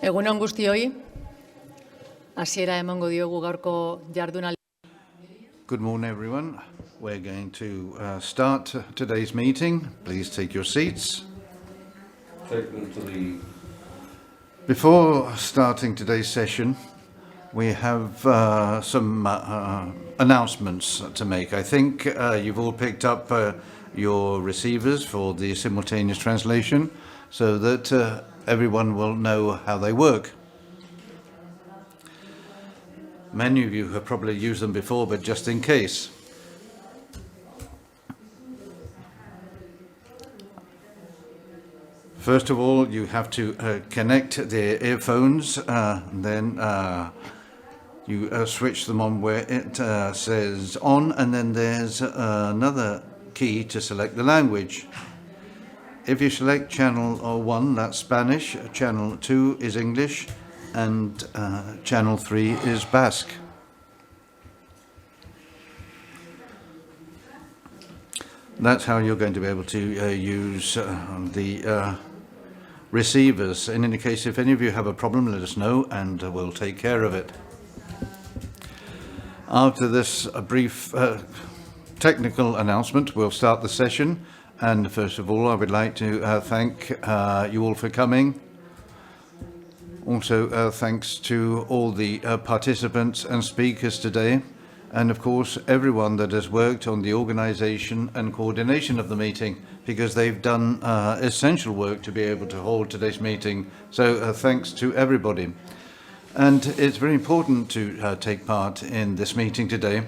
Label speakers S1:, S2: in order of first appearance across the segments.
S1: Egun on guztioi, hasiera emango diogu gaurko jardunaldi.
S2: Good morning, everyone. We're going to start today's meeting. Please take your seats. Before starting today's session, we have some announcements to make. I think you've all picked up your receivers for the simultaneous translation so that everyone will know how they work. Many of you have probably used them before, but just in case. First of all, you have to connect the earphones, then you switch them on where it says on, and then there's another key to select the language. If you select channel 1, that's Spanish, channel 2 is English, and channel 3 is Basque. That's how you're going to be able to use the receivers. In any case, if any of you have a problem, let us know and we'll take care of it. After this brief technical announcement, we'll start the session. And first of all, I would like to thank you all for coming. Also, thanks to all the participants and speakers today, and of course, everyone that has worked on the organization and coordination of the meeting, because they've done essential work to be able to hold today's meeting. So thanks to everybody. And it's very important to take part in this meeting today,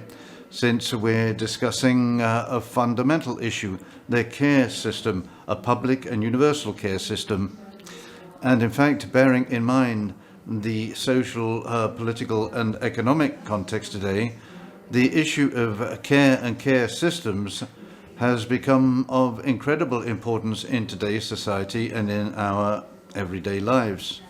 S2: since we're discussing a fundamental issue, the care system, a public and universal care system. And in fact, bearing in mind the social, political and economic context today, the issue of care and care systems has become of incredible importance in today's society and in our everyday lives.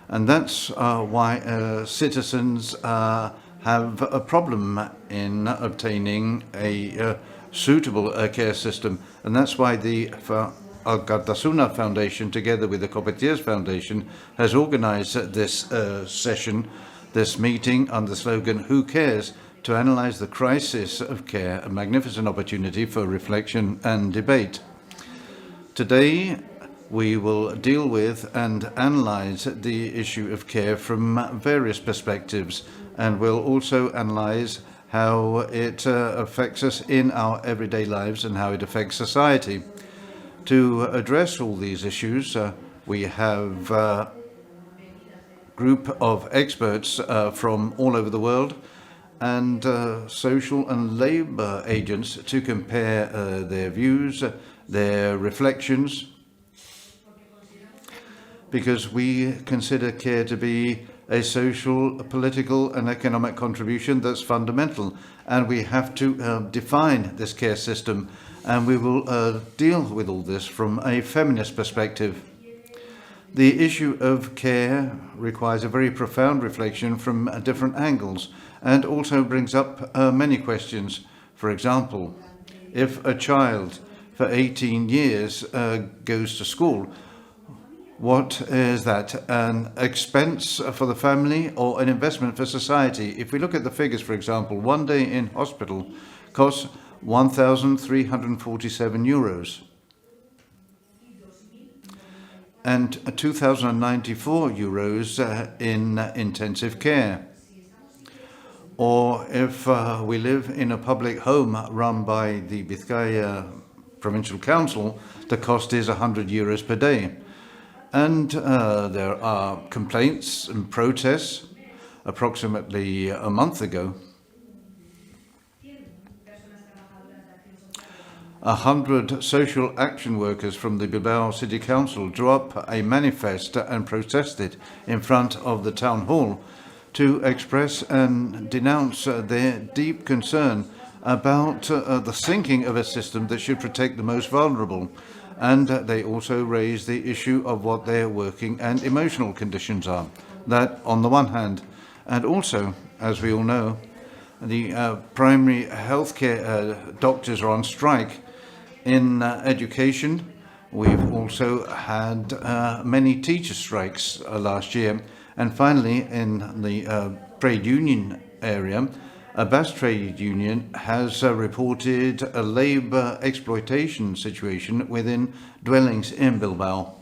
S2: And that's why citizens have a problem in obtaining a suitable care system. And that's why the Alkartasuna Foundation, together with the Coppieters Foundation, has organized this session, this meeting under the slogan, Who Cares?, to analyze the crisis of care, a magnificent opportunity for reflection and debate. Today, we will deal with and analyze the issue of care from various perspectives, and we'll also analyze how it affects us in our everyday lives and how it affects society. To address all these issues, we have a group of experts from all over the world and social and labor agents to compare their views, their reflections, because we consider care to be a social, political and economic contribution that's fundamental, and we have to define this care system, and we will deal with all this from a feminist perspective. The issue of care requires a very profound reflection from different angles and also brings up many questions. For example, if a child for 18 years goes to school, what is that, an expense for the family or an investment for society? If we look at the figures, for example, one day in hospital costs 1,347 euros and 2,094 euros in intensive care. Or if we live in a public home run by the Vizcaya Provincial Council, the cost is 100 euros per day. And there are complaints and protests. Approximately a month ago, 100 social action workers from the Bilbao City Council drew up a manifest and protested in front of the town hall to express and denounce their deep concern about the sinking of a system that should protect the most vulnerable. And they also raised the issue of what their working and emotional conditions are. That on the one hand, and also, as we all know, the primary healthcare doctors are on strike. In education, We've also had many teacher strikes last year. And finally, in the trade union area, a Basque trade union has reported a labour exploitation situation within dwellings in Bilbao.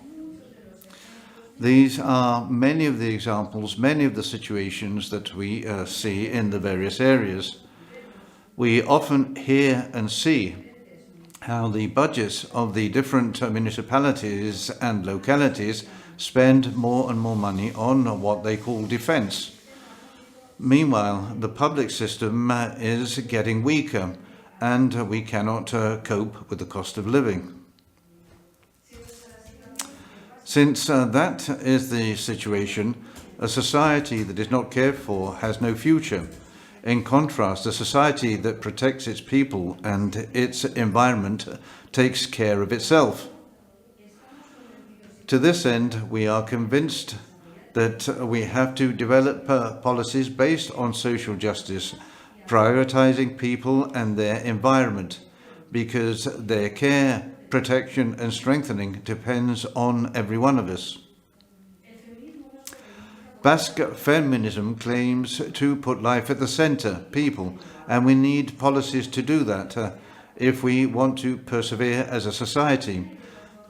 S2: These are many of the examples, many of the situations that we see in the various areas. We often hear and see how the budgets of the different municipalities and localities spend more and more money on what they call defence. Meanwhile, the public system is getting weaker, and we cannot cope with the cost of living. Since that is the situation, a society that is not cared for has no future. In contrast, a society that protects its people and its environment takes care of itself. To this end, we are convinced that we have to develop policies based on social justice, prioritizing people and their environment, because their care, protection and strengthening depends on every one of us. Basque feminism claims to put life at the centre, people, and we need policies to do that if we want to persevere as a society.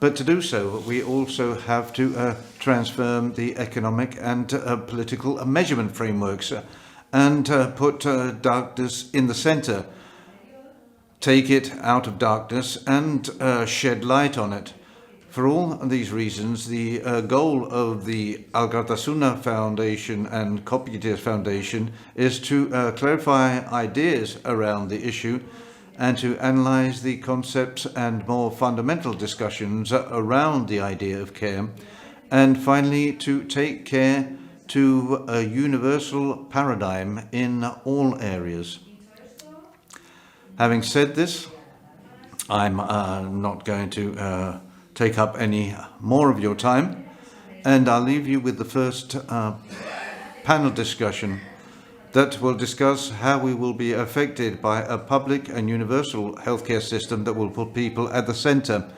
S2: But to do so, we also have to transform the economic and political measurement frameworks and put darkness in the centre, take it out of darkness and shed light on it. For all these reasons, the goal of the Alkartasuna Foundation and Coppieters Foundation is to clarify ideas around the issue and to analyze the concepts and more fundamental discussions around the idea of care, and finally to take care to a universal paradigm in all areas. Having said this, I'm not going to take up any more of your time, and I'll leave you with the first panel discussion that will discuss how we will be affected by a public and universal healthcare system that will put people at the centre,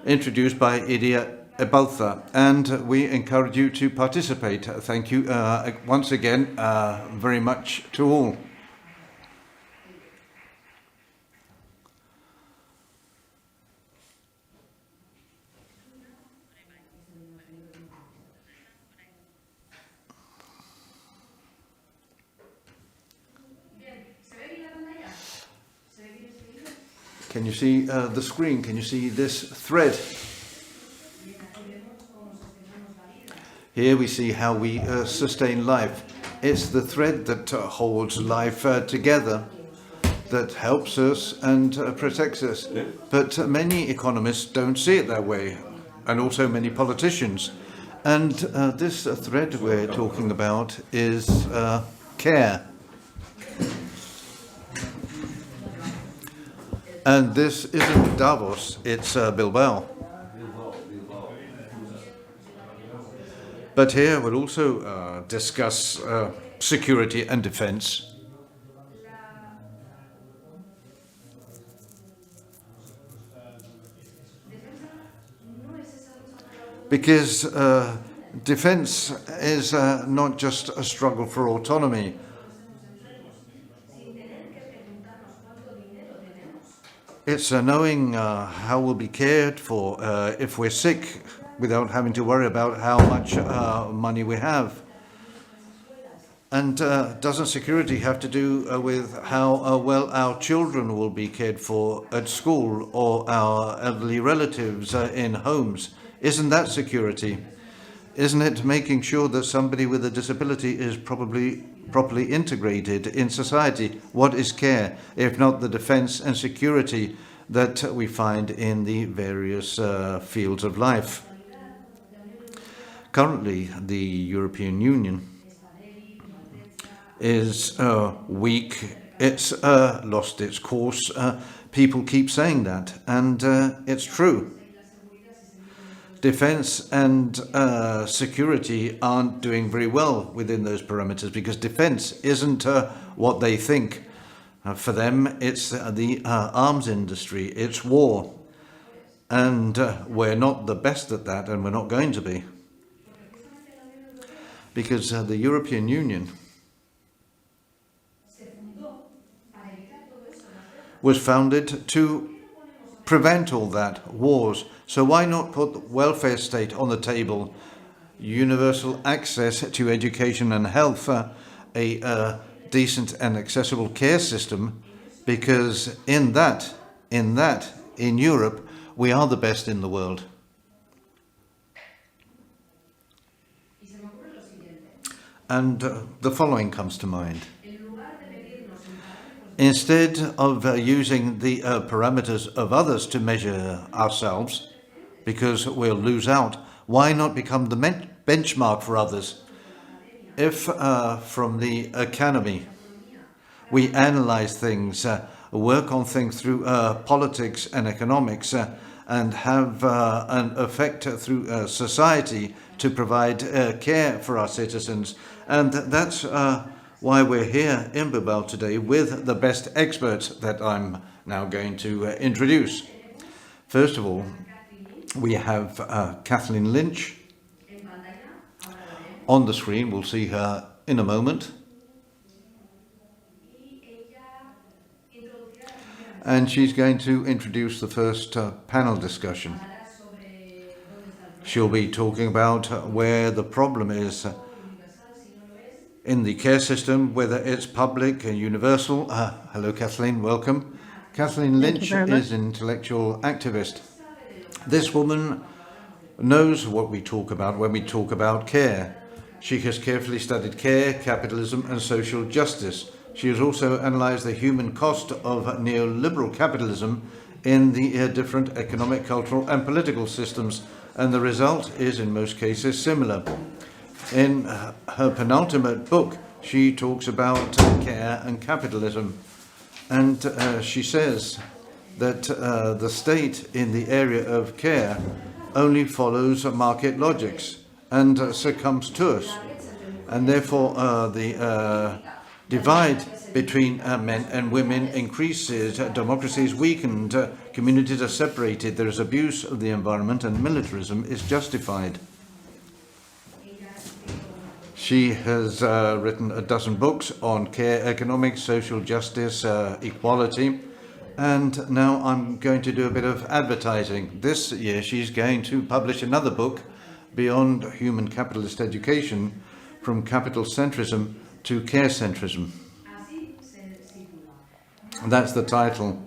S2: introduced by Iria Epalza, and we encourage you to participate. Thank you once again very much to all. Can you see the screen? Can you see this thread? Here we see how we sustain life. It's the thread that holds life together, that helps us and protects us. But many economists don't see it that way, and also many politicians. And this thread we're talking about is care. And this isn't Davos, it's Bilbao. But here we'll also discuss security and defense. Because defense is not just a struggle for autonomy. It's knowing how we'll be cared for if we're sick, without having to worry about how much money we have. And doesn't security have to do with how well our children will be cared for at school or our elderly relatives in homes? Isn't that security? Isn't it making sure that somebody with a disability is properly integrated in society? What is care, if not the defense and security that we find in the various fields of life? Currently, the European Union is weak. It's lost its course. People keep saying that, and it's true. Defense and security aren't doing very well within those parameters, because defense isn't what they think. For them, it's the arms industry, it's war. And we're not the best at that, and we're not going to be. Because the European Union was founded to prevent all that, wars. So why not put the welfare state on the table, universal access to education and health, a decent and accessible care system, because in Europe, we are the best in the world. And the following comes to mind. Instead of using the parameters of others to measure ourselves, because we'll lose out, why not become the benchmark for others? If from the academy we analyze things, work on things through politics and economics, and have an effect through society to provide care for our citizens. And that's why we're here in Bilbao today with the best experts that I'm now going to introduce. First of all, we have Kathleen Lynch. On the screen, we'll see her in a moment. And she's going to introduce the first panel discussion. She'll be talking about where the problem is in the care system, whether it's public and universal. Hello, Kathleen, welcome. Kathleen Lynch is an intellectual activist. This woman knows what we talk about when we talk about care. She has carefully studied care, capitalism and social justice. She has also analysed the human cost of neoliberal capitalism in the different economic, cultural and political systems, and the result is in most cases similar. In her penultimate book, she talks about care and capitalism, and she says that the state in the area of care only follows market logics and succumbs to us, and therefore the divide between men and women increases, democracy is weakened, communities are separated, there is abuse of the environment, and militarism is justified. She has written a dozen books on care, economics, social justice, equality, and now I'm going to do a bit of advertising. This year she's going to publish another book, Beyond Human Capitalist Education, From Capital Centrism to Care Centrism. That's the title.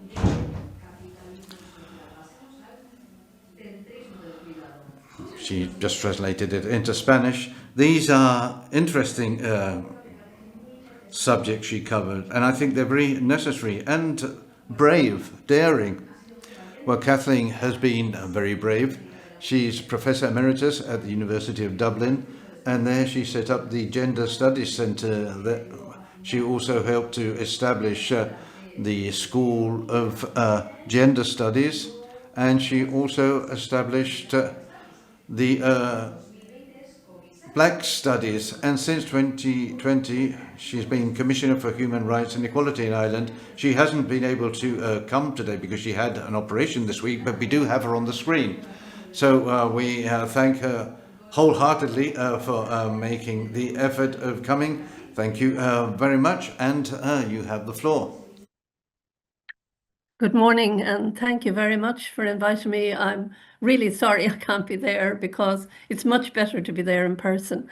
S2: She just translated it into Spanish. These are interesting subjects she covered, and I think they're very necessary and brave, daring. Well, Kathleen has been very brave. She's Professor Emeritus at the University of Dublin, and there she set up the Gender Studies Centre. She also helped to establish the School of Gender Studies, and she also established the Black Studies, and since 2020 she's been Commissioner for Human Rights and Equality in Ireland. She hasn't been able to come today because she had an operation this week, but we do have her on the screen. So we thank her wholeheartedly for making the effort of coming. Thank you very much, and you have the floor.
S3: Good morning, and thank you very much for inviting me. I'm really sorry I can't be there because it's much better to be there in person.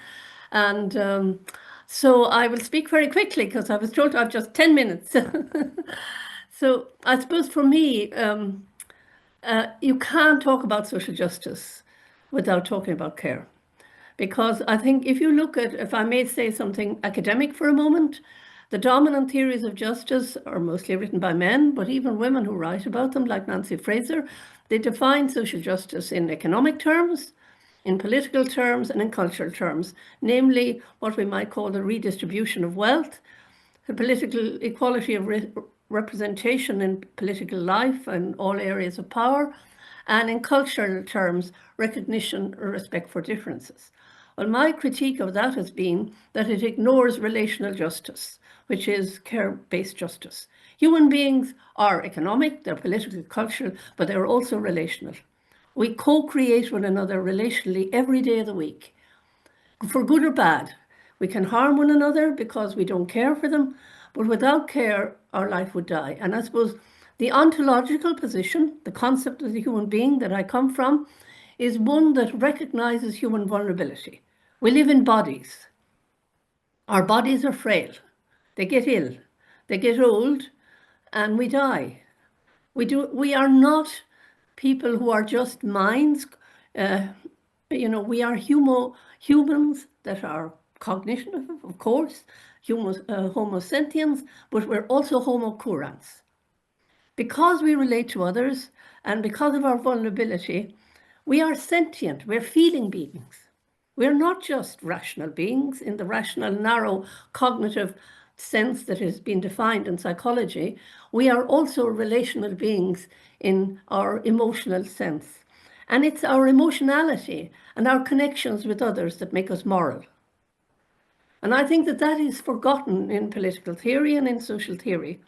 S3: And so I will speak very quickly because I was told I have just 10 minutes. So I suppose for me, you can't talk about social justice without talking about care. Because I think if you look at, if I may say something academic for a moment, the dominant theories of justice are mostly written by men, but even women who write about them, like Nancy Fraser, they define social justice in economic terms, in political terms, and in cultural terms, namely what we might call the redistribution of wealth, the political equality of representation in political life and all areas of power, and in cultural terms, recognition or respect for differences. Well, my critique of that has been that it ignores relational justice, which is care-based justice. Human beings are economic, they're political, cultural, but they're also relational. We co-create one another relationally every day of the week, for good or bad. We can harm one another because we don't care for them, but without care, our life would die. And I suppose the ontological position, the concept of the human being that I come from, is one that recognizes human vulnerability. We live in bodies. Our bodies are frail. They get ill. They get old, and we die. We are not people who are just minds. We are humans that are cognitive, of course, Homo sentiens, but we're also Homo curans. Because we relate to others and because of our vulnerability, we are sentient, we're feeling beings. We're not just rational beings in the rational, narrow, cognitive sense that has been defined in psychology. We are also relational beings in our emotional sense. And it's our emotionality and our connections with others that make us moral. And I think that that is forgotten in political theory and in social theory.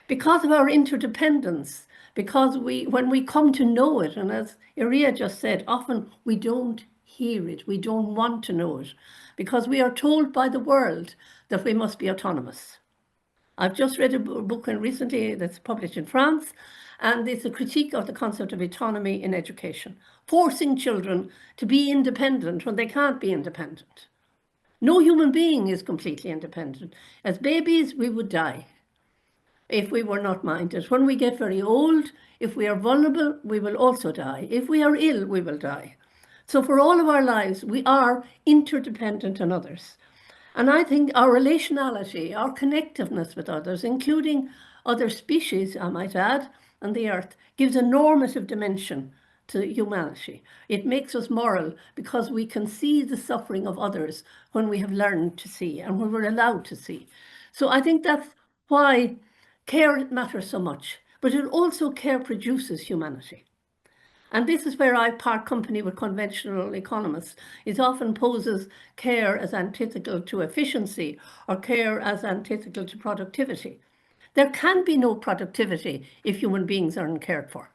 S3: Because of our interdependence, because when we come to know it, and as Iria just said, often we don't hear it, we don't want to know it, because we are told by the world that we must be autonomous. I've just read a book recently that's published in France, and it's a critique of the concept of autonomy in education, forcing children to be independent when they can't be independent. No human being is completely independent. As babies, we would die if we were not minded. When we get very old, if we are vulnerable, we will also die. If we are ill, we will die. So for all of our lives, we are interdependent on others. And I think our relationality, our connectiveness with others, including other species, I might add, and the earth, gives a normative dimension to humanity. It makes us moral because we can see the suffering of others when we have learned to see and when we're allowed to see. So I think that's why care matters so much, but it also care produces humanity. And this is where I part company with conventional economists. It often poses care as antithetical to efficiency or care as antithetical to productivity. There can be no productivity if human beings aren't cared for.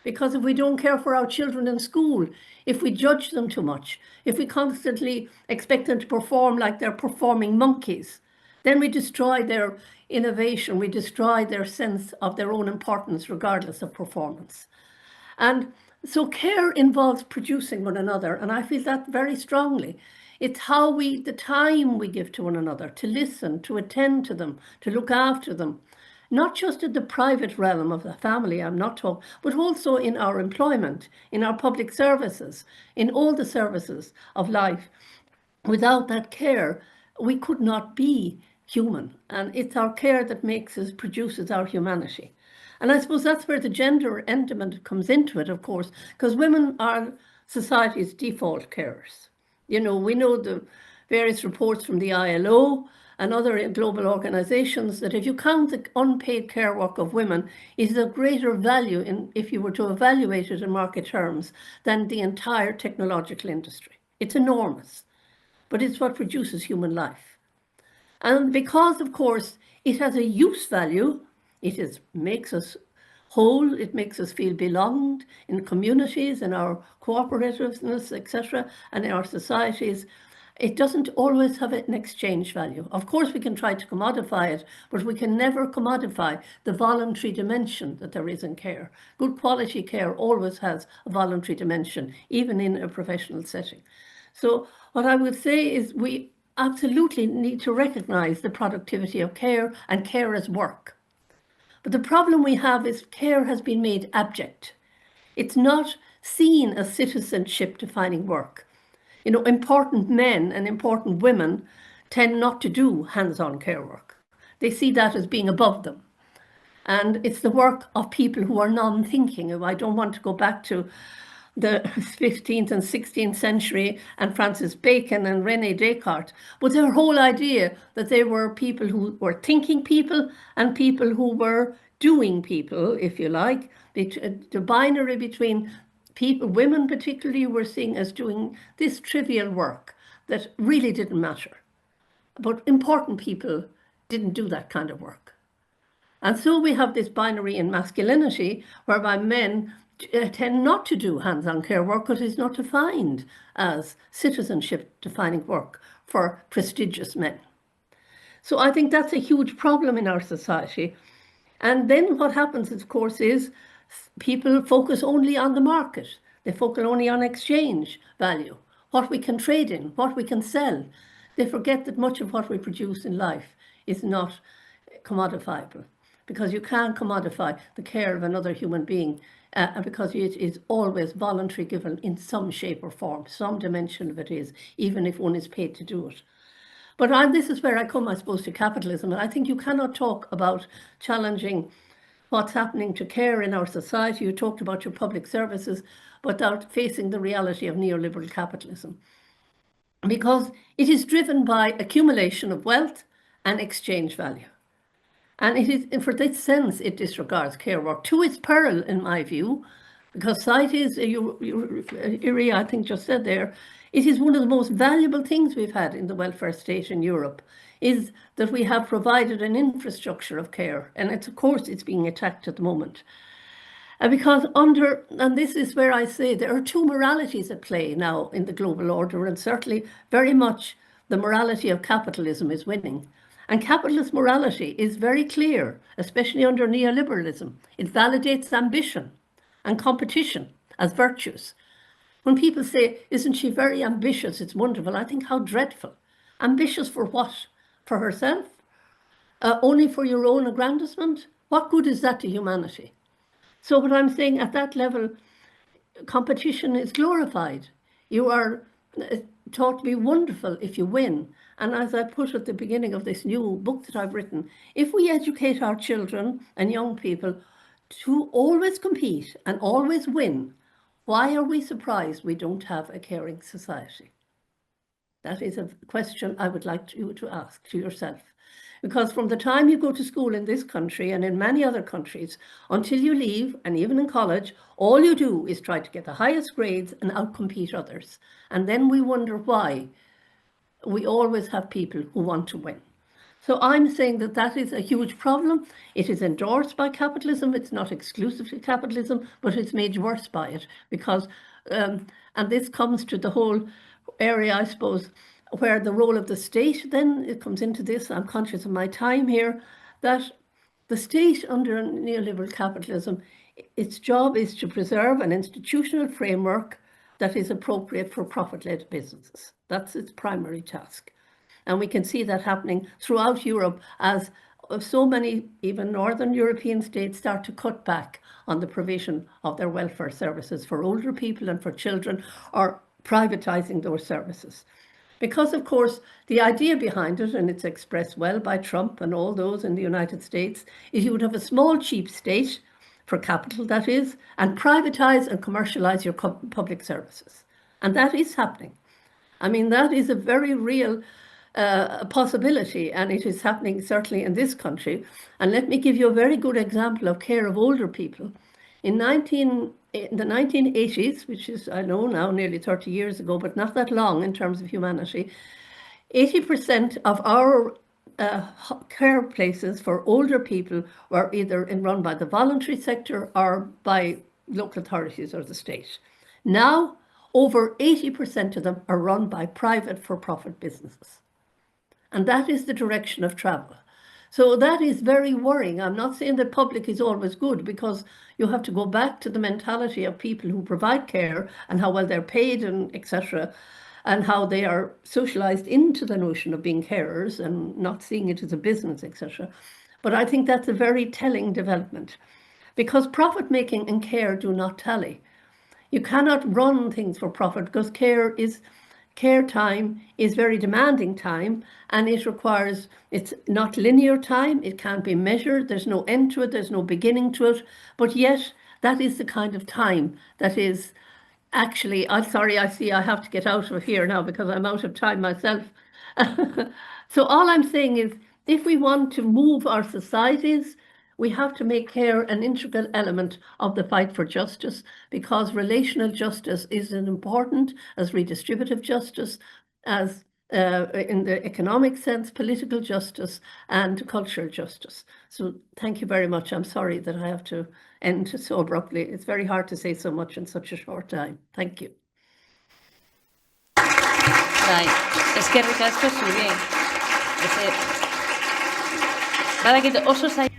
S3: Because if we don't care for our children in school, if we judge them too much, if we constantly expect them to perform like they're performing monkeys, then we destroy their innovation, we destroy their sense of their own importance regardless of performance. And so care involves producing one another, and I feel that very strongly. It's how the time we give to one another, to listen, to attend to them, to look after them, not just in the private realm of the family, I'm not talking, but also in our employment, in our public services, in all the services of life. Without that care, we could not be human. And it's our care that produces our humanity. And I suppose that's where the gender element comes into it, of course, because women are society's default carers. We know the various reports from the ILO and other global organizations that if you count the unpaid care work of women, it is of greater value if you were to evaluate it in market terms than the entire technological industry. It's enormous, but it's what produces human life. And because, of course, it has a use value, makes us whole, it makes us feel belonged in communities, in our cooperativeness, etc., and in our societies. It doesn't always have an exchange value. Of course, we can try to commodify it, but we can never commodify the voluntary dimension that there is in care. Good quality care always has a voluntary dimension, even in a professional setting. So what I would say is we absolutely need to recognize the productivity of care and care as work. But the problem we have is care has been made abject. It's not seen as citizenship defining work. Important men and important women tend not to do hands-on care work. They see that as being above them. And it's the work of people who are non-thinking. I don't want to go back to the 15th and 16th century and Francis Bacon and René Descartes, but their whole idea that they were people who were thinking people and people who were doing people, if you like. The binary between people, women particularly, were seen as doing this trivial work that really didn't matter. But important people didn't do that kind of work. And so we have this binary in masculinity, whereby men tend not to do hands-on care work because it's not defined as citizenship-defining work for prestigious men. So I think that's a huge problem in our society. And then what happens, of course, is people focus only on the market. They focus only on exchange value, what we can trade in, what we can sell. They forget that much of what we produce in life is not commodifiable, because you can't commodify the care of another human being, because it is always voluntary, given in some shape or form. Some dimension of it is, even if one is paid to do it. But this is where I come, I suppose, to capitalism. And I think you cannot talk about challenging what's happening to care in our society. You talked about your public services without facing the reality of neoliberal capitalism. Because it is driven by accumulation of wealth and exchange value. And it is, for this sense, it disregards care work to its peril, in my view, because societies, Iria, I think, just said there, it is one of the most valuable things we've had in the welfare state in Europe, is that we have provided an infrastructure of care. And it's, of course, it's being attacked at the moment. Because and this is where I say there are two moralities at play now in the global order, and certainly very much the morality of capitalism is winning. And capitalist morality is very clear, especially under neoliberalism. It validates ambition and competition as virtues. When people say, isn't she very ambitious? It's wonderful. I think, how dreadful. Ambitious for what? For herself? Only for your own aggrandizement? What good is that to humanity? So what I'm saying, at that level, competition is glorified. You are taught to be wonderful if you win. And as I put at the beginning of this new book that I've written, if we educate our children and young people to always compete and always win, why are we surprised we don't have a caring society? That is a question I would like you to ask to yourself. Because from the time you go to school in this country and in many other countries, until you leave, and even in college, all you do is try to get the highest grades and outcompete others. And then we wonder why we always have people who want to win. So I'm saying that that is a huge problem. It is endorsed by capitalism. It's not exclusively capitalism, but it's made worse by it, because, and this comes to the whole area, I suppose, where the role of the state, then it comes into this. I'm conscious of my time here, that the state under neoliberal capitalism, its job is to preserve an institutional framework that is appropriate for profit-led businesses. That's its primary task. And we can see that happening throughout Europe as so many, even Northern European states, start to cut back on the provision of their welfare services for older people and for children, or privatizing those services. Because, of course, the idea behind it, and it's expressed well by Trump and all those in the United States, is you would have a small, cheap state, for capital that is, and privatize and commercialize your public services. And that is happening. I mean, that is a very real possibility, and it is happening certainly in this country. And let me give you a very good example of care of older people. In the 1980s, which is, I know now, nearly 30 years ago, but not that long in terms of humanity, 80% of our care places for older people were either run by the voluntary sector or by local authorities or the state. Now, over 80% of them are run by private for-profit businesses. And that is the direction of travel. So that is very worrying. I'm not saying that public is always good, because you have to go back to the mentality of people who provide care and how well they're paid and etc., and how they are socialized into the notion of being carers and not seeing it as a business, etc. But I think that's a very telling development, because profit-making and care do not tally. You cannot run things for profit, because care time is very demanding time, and it requires, it's not linear time, it can't be measured, there's no end to it, there's no beginning to it, but yet that is the kind of time that is actually, I'm sorry, I see I have to get out of here now because I'm out of time myself. So all I'm saying is, if we want to move our societies, we have to make care an integral element of the fight for justice, because relational justice is as important as redistributive justice, as in the economic sense, political justice and cultural justice. So thank you very much. I'm sorry that I have to end so abruptly. It's very hard to say so much in such a short time. Thank you.
S1: Bai, eskerrik asko zuri. Badakit oso zaila.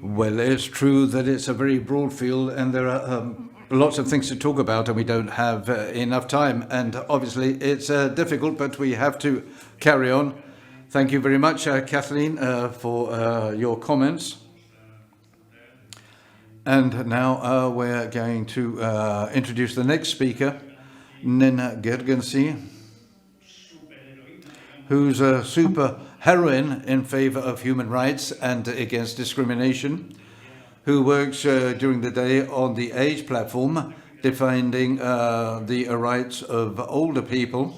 S2: Well, it's true that it's a very broad field and there are lots of things to talk about and we don't have enough time. And obviously it's difficult, but we have to carry on. Thank you very much, Kathleen, for your comments. And now we're going to introduce the next speaker, Nena Georgantzi, who's a super heroine in favor of human rights and against discrimination, who works during the day on the Age platform, defending the rights of older people.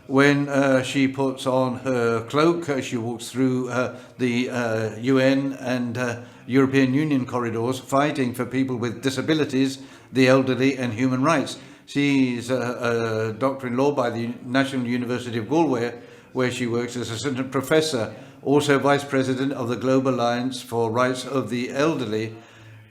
S2: When she puts on her cloak, she walks through the UN and European Union corridors, fighting for people with disabilities, the elderly and human rights. She's a doctor in law by the National University of Galway, where she works as assistant professor, also vice president of the Global Alliance for Rights of the Elderly,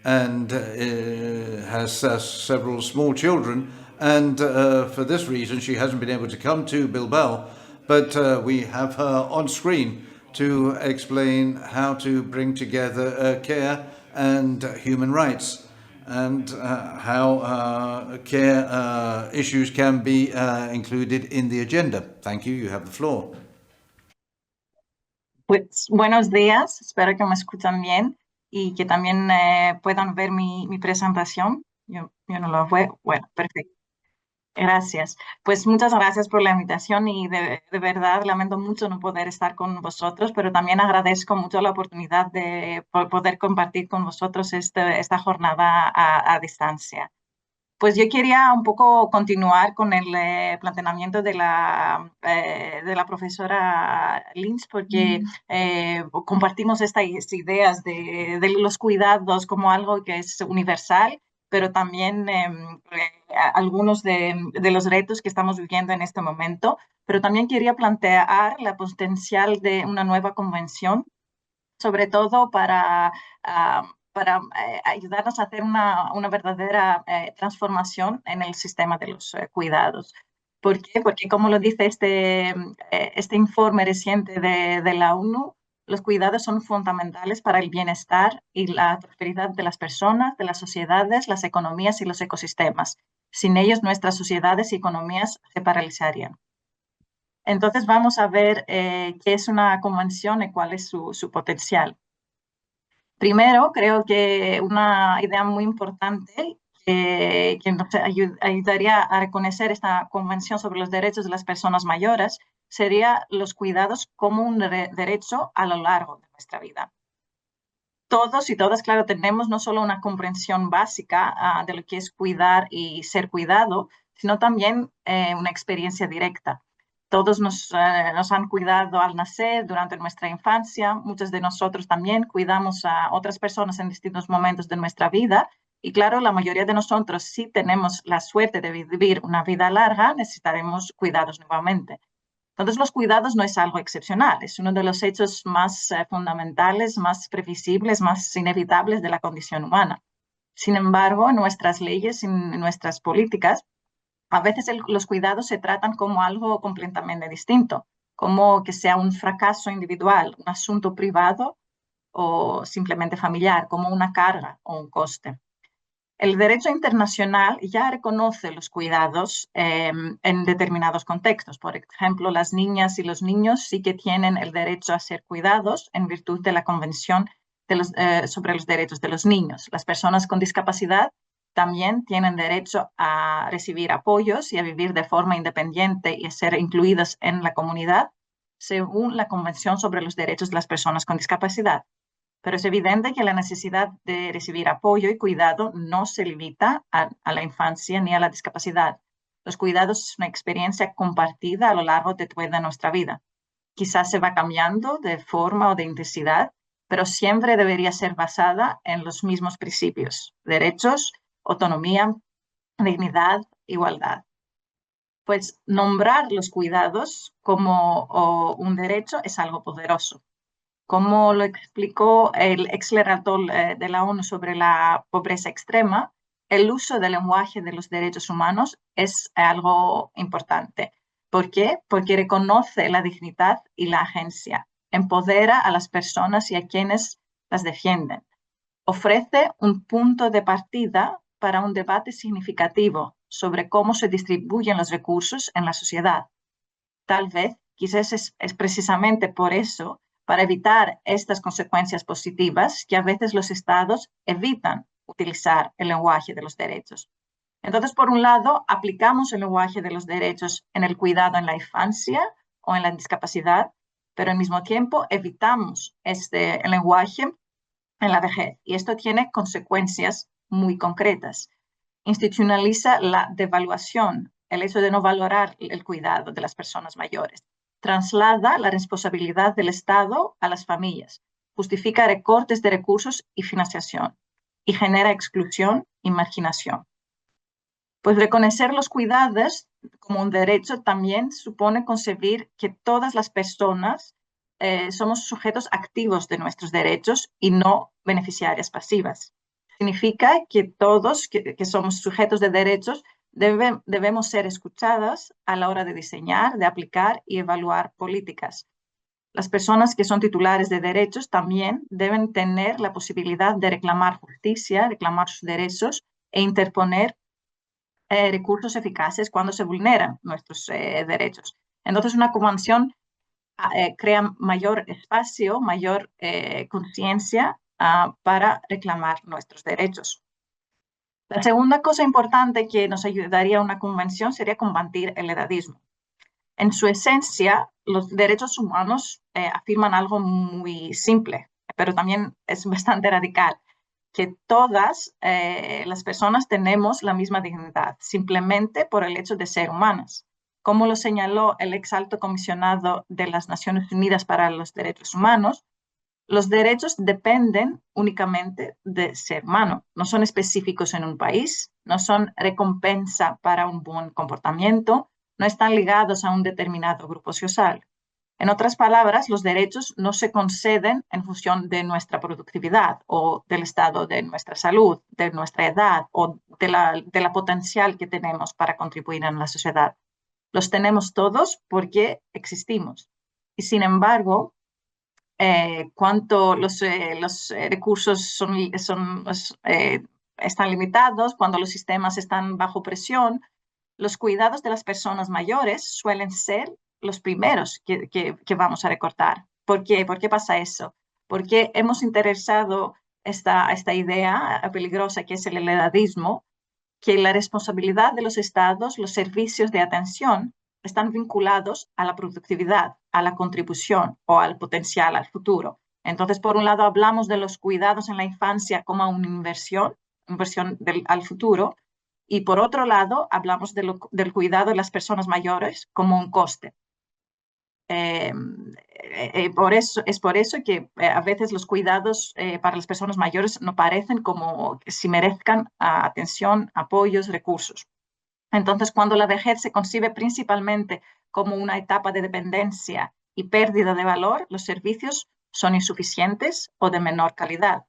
S2: and has several small children. And for this reason, she hasn't been able to come to Bilbao, but we have her on screen to explain how to bring together care and human rights, and how care issues can be included in the agenda. Thank you. You have the floor.
S4: Pues buenos días, espero que me escuchan bien y que también puedan ver mi presentación. Yo no lo veo. Bueno, perfecto. Gracias. Pues muchas gracias por la invitación y de verdad lamento mucho no poder estar con vosotros, pero también agradezco mucho la oportunidad de poder compartir con vosotros esta jornada a distancia. Pues yo quería un poco continuar con el planteamiento de la profesora Lynch, porque compartimos estas ideas de los cuidados como algo que es universal, pero también algunos de los retos que estamos viviendo en este momento. Pero también quería plantear la potencial de una nueva convención, sobre todo para ayudarnos a hacer una verdadera transformación en el sistema de los cuidados. ¿Por qué? Porque como lo dice este informe reciente de la ONU, los cuidados son fundamentales para el bienestar y la prosperidad de las personas, de las sociedades, las economías y los ecosistemas. Sin ellos, nuestras sociedades y economías se paralizarían. Entonces, vamos a ver qué es una convención y cuál es su potencial. Primero, creo que una idea muy importante que nos ayudaría a reconocer esta Convención sobre los Derechos de las Personas Mayores sería los cuidados como un derecho a lo largo de nuestra vida. Todos y todas, claro, tenemos no solo una comprensión básica de lo que es cuidar y ser cuidado, sino también una experiencia directa. Todos nos han cuidado al nacer, durante nuestra infancia. Muchos de nosotros también cuidamos a otras personas en distintos momentos de nuestra vida. Y claro, la mayoría de nosotros, si tenemos la suerte de vivir una vida larga, necesitaremos cuidados nuevamente. Entonces, los cuidados no es algo excepcional. Es uno de los hechos más fundamentales, más previsibles, más inevitables de la condición humana. Sin embargo, en nuestras leyes y en nuestras políticas, a veces los cuidados se tratan como algo completamente distinto, como que sea un fracaso individual, un asunto privado o simplemente familiar, como una carga o un coste. El derecho internacional ya reconoce los cuidados en determinados contextos. Por ejemplo, las niñas y los niños sí que tienen el derecho a ser cuidados en virtud de la Convención sobre los Derechos de los Niños. Las personas con discapacidad también tienen derecho a recibir apoyos y a vivir de forma independiente y a ser incluidas en la comunidad según la Convención sobre los Derechos de las Personas con Discapacidad. Pero es evidente que la necesidad de recibir apoyo y cuidado no se limita a la infancia ni a la discapacidad. Los cuidados es una experiencia compartida a lo largo de toda nuestra vida. Quizás se va cambiando de forma o de intensidad, pero siempre debería ser basada en los mismos principios: derechos, autonomía, dignidad, igualdad. pues nombrar los cuidados como un derecho es algo poderoso. Como lo explicó el ex relator de la ONU sobre la pobreza extrema, el uso del lenguaje de los derechos humanos es algo importante. ¿Por qué? Porque reconoce la dignidad y la agencia, empodera a las personas y a quienes las defienden, ofrece un punto de partida para un debate significativo sobre cómo se distribuyen los recursos en la sociedad. Tal vez, quizás es precisamente por eso, para evitar estas consecuencias positivas, que a veces los estados evitan utilizar el lenguaje de los derechos. Entonces, por un lado, aplicamos el lenguaje de los derechos en el cuidado en la infancia o en la discapacidad, pero al mismo tiempo evitamos este lenguaje en la vejez. Y esto tiene consecuencias muy concretas. Institucionaliza la devaluación, el hecho de no valorar el cuidado de las personas mayores. Traslada la responsabilidad del Estado a las familias, justifica recortes de recursos y financiación y genera exclusión y marginación. Pues reconocer los cuidados como un derecho también supone concebir que todas las personas somos sujetos activos de nuestros derechos y no beneficiarias pasivas. Significa que todos que somos sujetos de derechos debemos ser escuchadas a la hora de diseñar, de aplicar y evaluar políticas. Las personas que son titulares de derechos también deben tener la posibilidad de reclamar justicia, reclamar sus derechos e interponer recursos eficaces cuando se vulneran nuestros derechos. Entonces, una convención crea mayor espacio, mayor conciencia para reclamar nuestros derechos. La segunda cosa importante que nos ayudaría a una convención sería combatir el edadismo. En su esencia, los derechos humanos afirman algo muy simple, pero también es bastante radical, que todas las personas tenemos la misma dignidad, simplemente por el hecho de ser humanas. Como lo señaló el ex alto comisionado de las Naciones Unidas para los Derechos Humanos, los derechos dependen únicamente de ser humano, no son específicos en un país, no son recompensa para un buen comportamiento, no están ligados a un determinado grupo social. En otras palabras, los derechos no se conceden en función de nuestra productividad o del estado de nuestra salud, de nuestra edad o de la potencial que tenemos para contribuir en la sociedad. Los tenemos todos porque existimos. Y sin embargo, cuando los recursos están limitados, cuando los sistemas están bajo presión, los cuidados de las personas mayores suelen ser los primeros que vamos a recortar. ¿Por qué? ¿Por qué pasa eso? Porque hemos interesado esta idea peligrosa que es el edadismo, que la responsabilidad de los estados, los servicios de atención, están vinculados a la productividad, a la contribución o al potencial, al futuro. Entonces, por un lado, hablamos de los cuidados en la infancia como una inversión al futuro, y por otro lado, hablamos del cuidado de las personas mayores como un coste. Es por eso que a veces los cuidados para las personas mayores no parecen como si merezcan atención, apoyos, recursos. Entonces, cuando la vejez se concibe principalmente como una etapa de dependencia y pérdida de valor, los servicios son insuficientes o de menor calidad.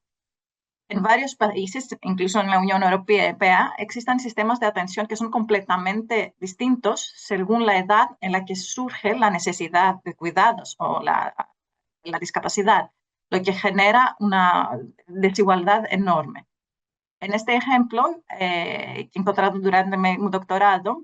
S4: En varios países, incluso en la Unión Europea, existen sistemas de atención que son completamente distintos según la edad en la que surge la necesidad de cuidados o la discapacidad, lo que genera una desigualdad enorme. En este ejemplo, que he encontrado durante mi doctorado,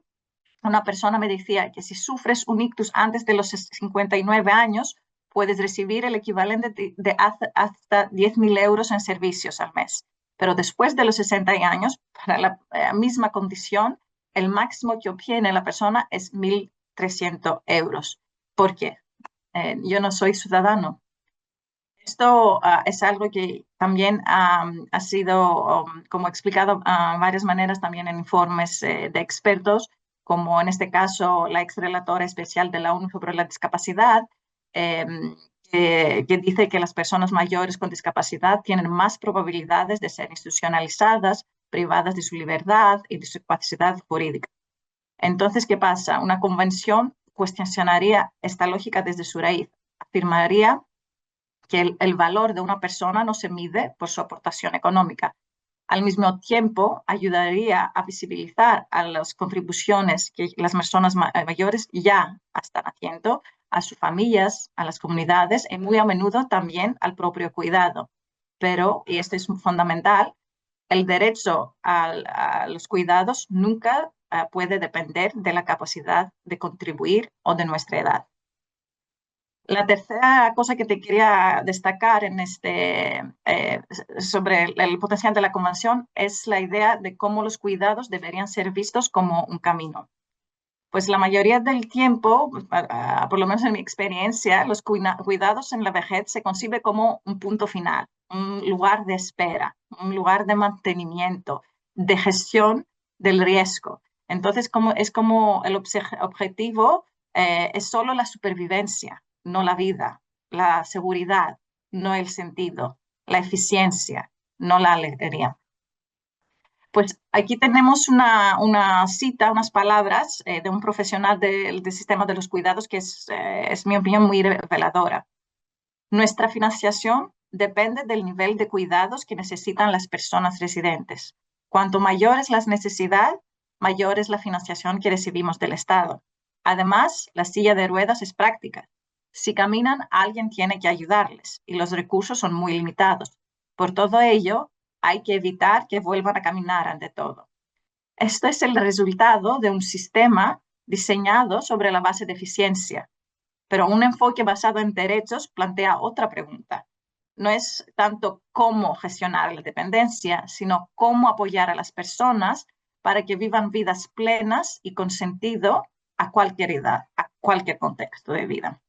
S4: una persona me decía que si sufres un ictus antes de los 59 años, puedes recibir el equivalente de hasta 10.000 euros en servicios al mes. Pero después de los 60 años, para la misma condición, el máximo que obtiene la persona es 1.300 euros. ¿Por qué? Yo no soy ciudadano. Esto es algo que también ha sido, como explicado varias maneras también en informes de expertos, como en este caso la ex relatora especial de la ONU sobre la discapacidad, que dice que las personas mayores con discapacidad tienen más probabilidades de ser institucionalizadas, privadas de su libertad y de su capacidad jurídica. Entonces, ¿qué pasa? Una convención cuestionaría esta lógica desde su raíz. Afirmaría que el valor de una persona no se mide por su aportación económica. Al mismo tiempo, ayudaría a visibilizar a las contribuciones que las personas mayores ya están haciendo a sus familias, a las comunidades y muy a menudo también al propio cuidado. Pero, y esto es fundamental, el derecho a los cuidados nunca puede depender de la capacidad de contribuir o de nuestra edad. La tercera cosa que te quería destacar sobre el potencial de la convención es la idea de cómo los cuidados deberían ser vistos como un camino. Pues la mayoría del tiempo, por lo menos en mi experiencia, los cuidados en la vejez se concibe como un punto final, un lugar de espera, un lugar de mantenimiento, de gestión del riesgo. Entonces, es como el objetivo es solo la supervivencia, no la vida, la seguridad, no el sentido, la eficiencia, no la alegría. Pues aquí tenemos una cita, unas palabras de un profesional del sistema de los cuidados que es mi opinión, muy reveladora. Nuestra financiación depende del nivel de cuidados que necesitan las personas residentes. Cuanto mayor es la necesidad, mayor es la financiación que recibimos del Estado. Además, la silla de ruedas es práctica. Si caminan, alguien tiene que ayudarles y los recursos son muy limitados. Por todo ello, hay que evitar que vuelvan a caminar ante todo. Esto es el resultado de un sistema diseñado sobre la base de eficiencia, pero un enfoque basado en derechos plantea otra pregunta. No es tanto cómo gestionar la dependencia, sino cómo apoyar a las personas para que vivan vidas plenas y con sentido a cualquier edad, a cualquier contexto de vida.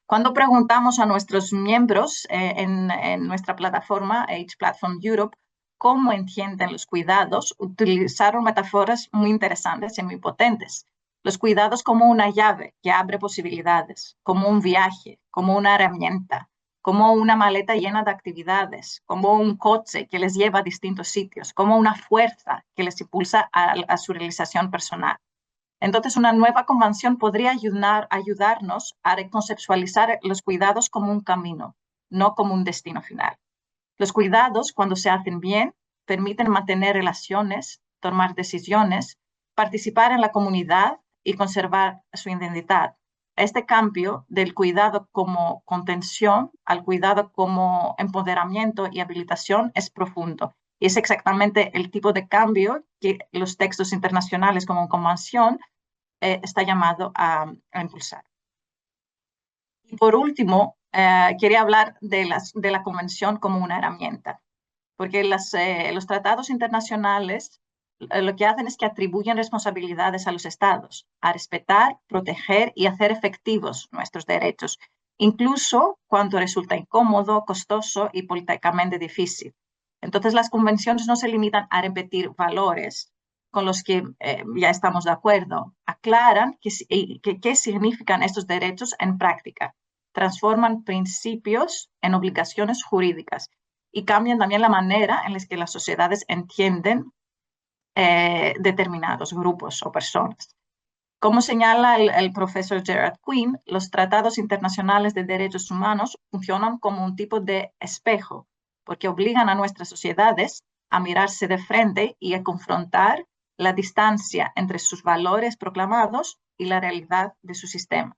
S4: Cuando preguntamos a nuestros miembros en nuestra plataforma, Age Platform Europe, cómo entienden los cuidados, utilizaron metáforas muy interesantes y muy potentes. Los cuidados como una llave que abre posibilidades, como un viaje, como una herramienta, como una maleta llena de actividades, como un coche que les lleva a distintos sitios, como una fuerza que les impulsa a su realización personal. Entonces, una nueva convención podría ayudarnos a reconceptualizar los cuidados como un camino, no como un destino final. Los cuidados, cuando se hacen bien, permiten mantener relaciones, tomar decisiones, participar en la comunidad y conservar su identidad. Este cambio del cuidado como contención al cuidado como empoderamiento y habilitación es profundo. Y es exactamente el tipo de cambio que los textos internacionales como convención está llamado a impulsar. Y por último, quería hablar de la convención como una herramienta, porque los tratados internacionales lo que hacen es que atribuyen responsabilidades a los estados, a respetar, proteger y hacer efectivos nuestros derechos, incluso cuando resulta incómodo, costoso y políticamente difícil. Entonces, las convenciones no se limitan a repetir valores con los que ya estamos de acuerdo, aclaran qué significan estos derechos en práctica, transforman principios en obligaciones jurídicas y cambian también la manera en la que las sociedades entienden determinados grupos o personas. Como señala el profesor Gerard Quinn, los tratados internacionales de derechos humanos funcionan como un tipo de espejo, porque obligan a nuestras sociedades a mirarse de frente y a confrontar la distancia entre sus valores proclamados y la realidad de sus sistemas.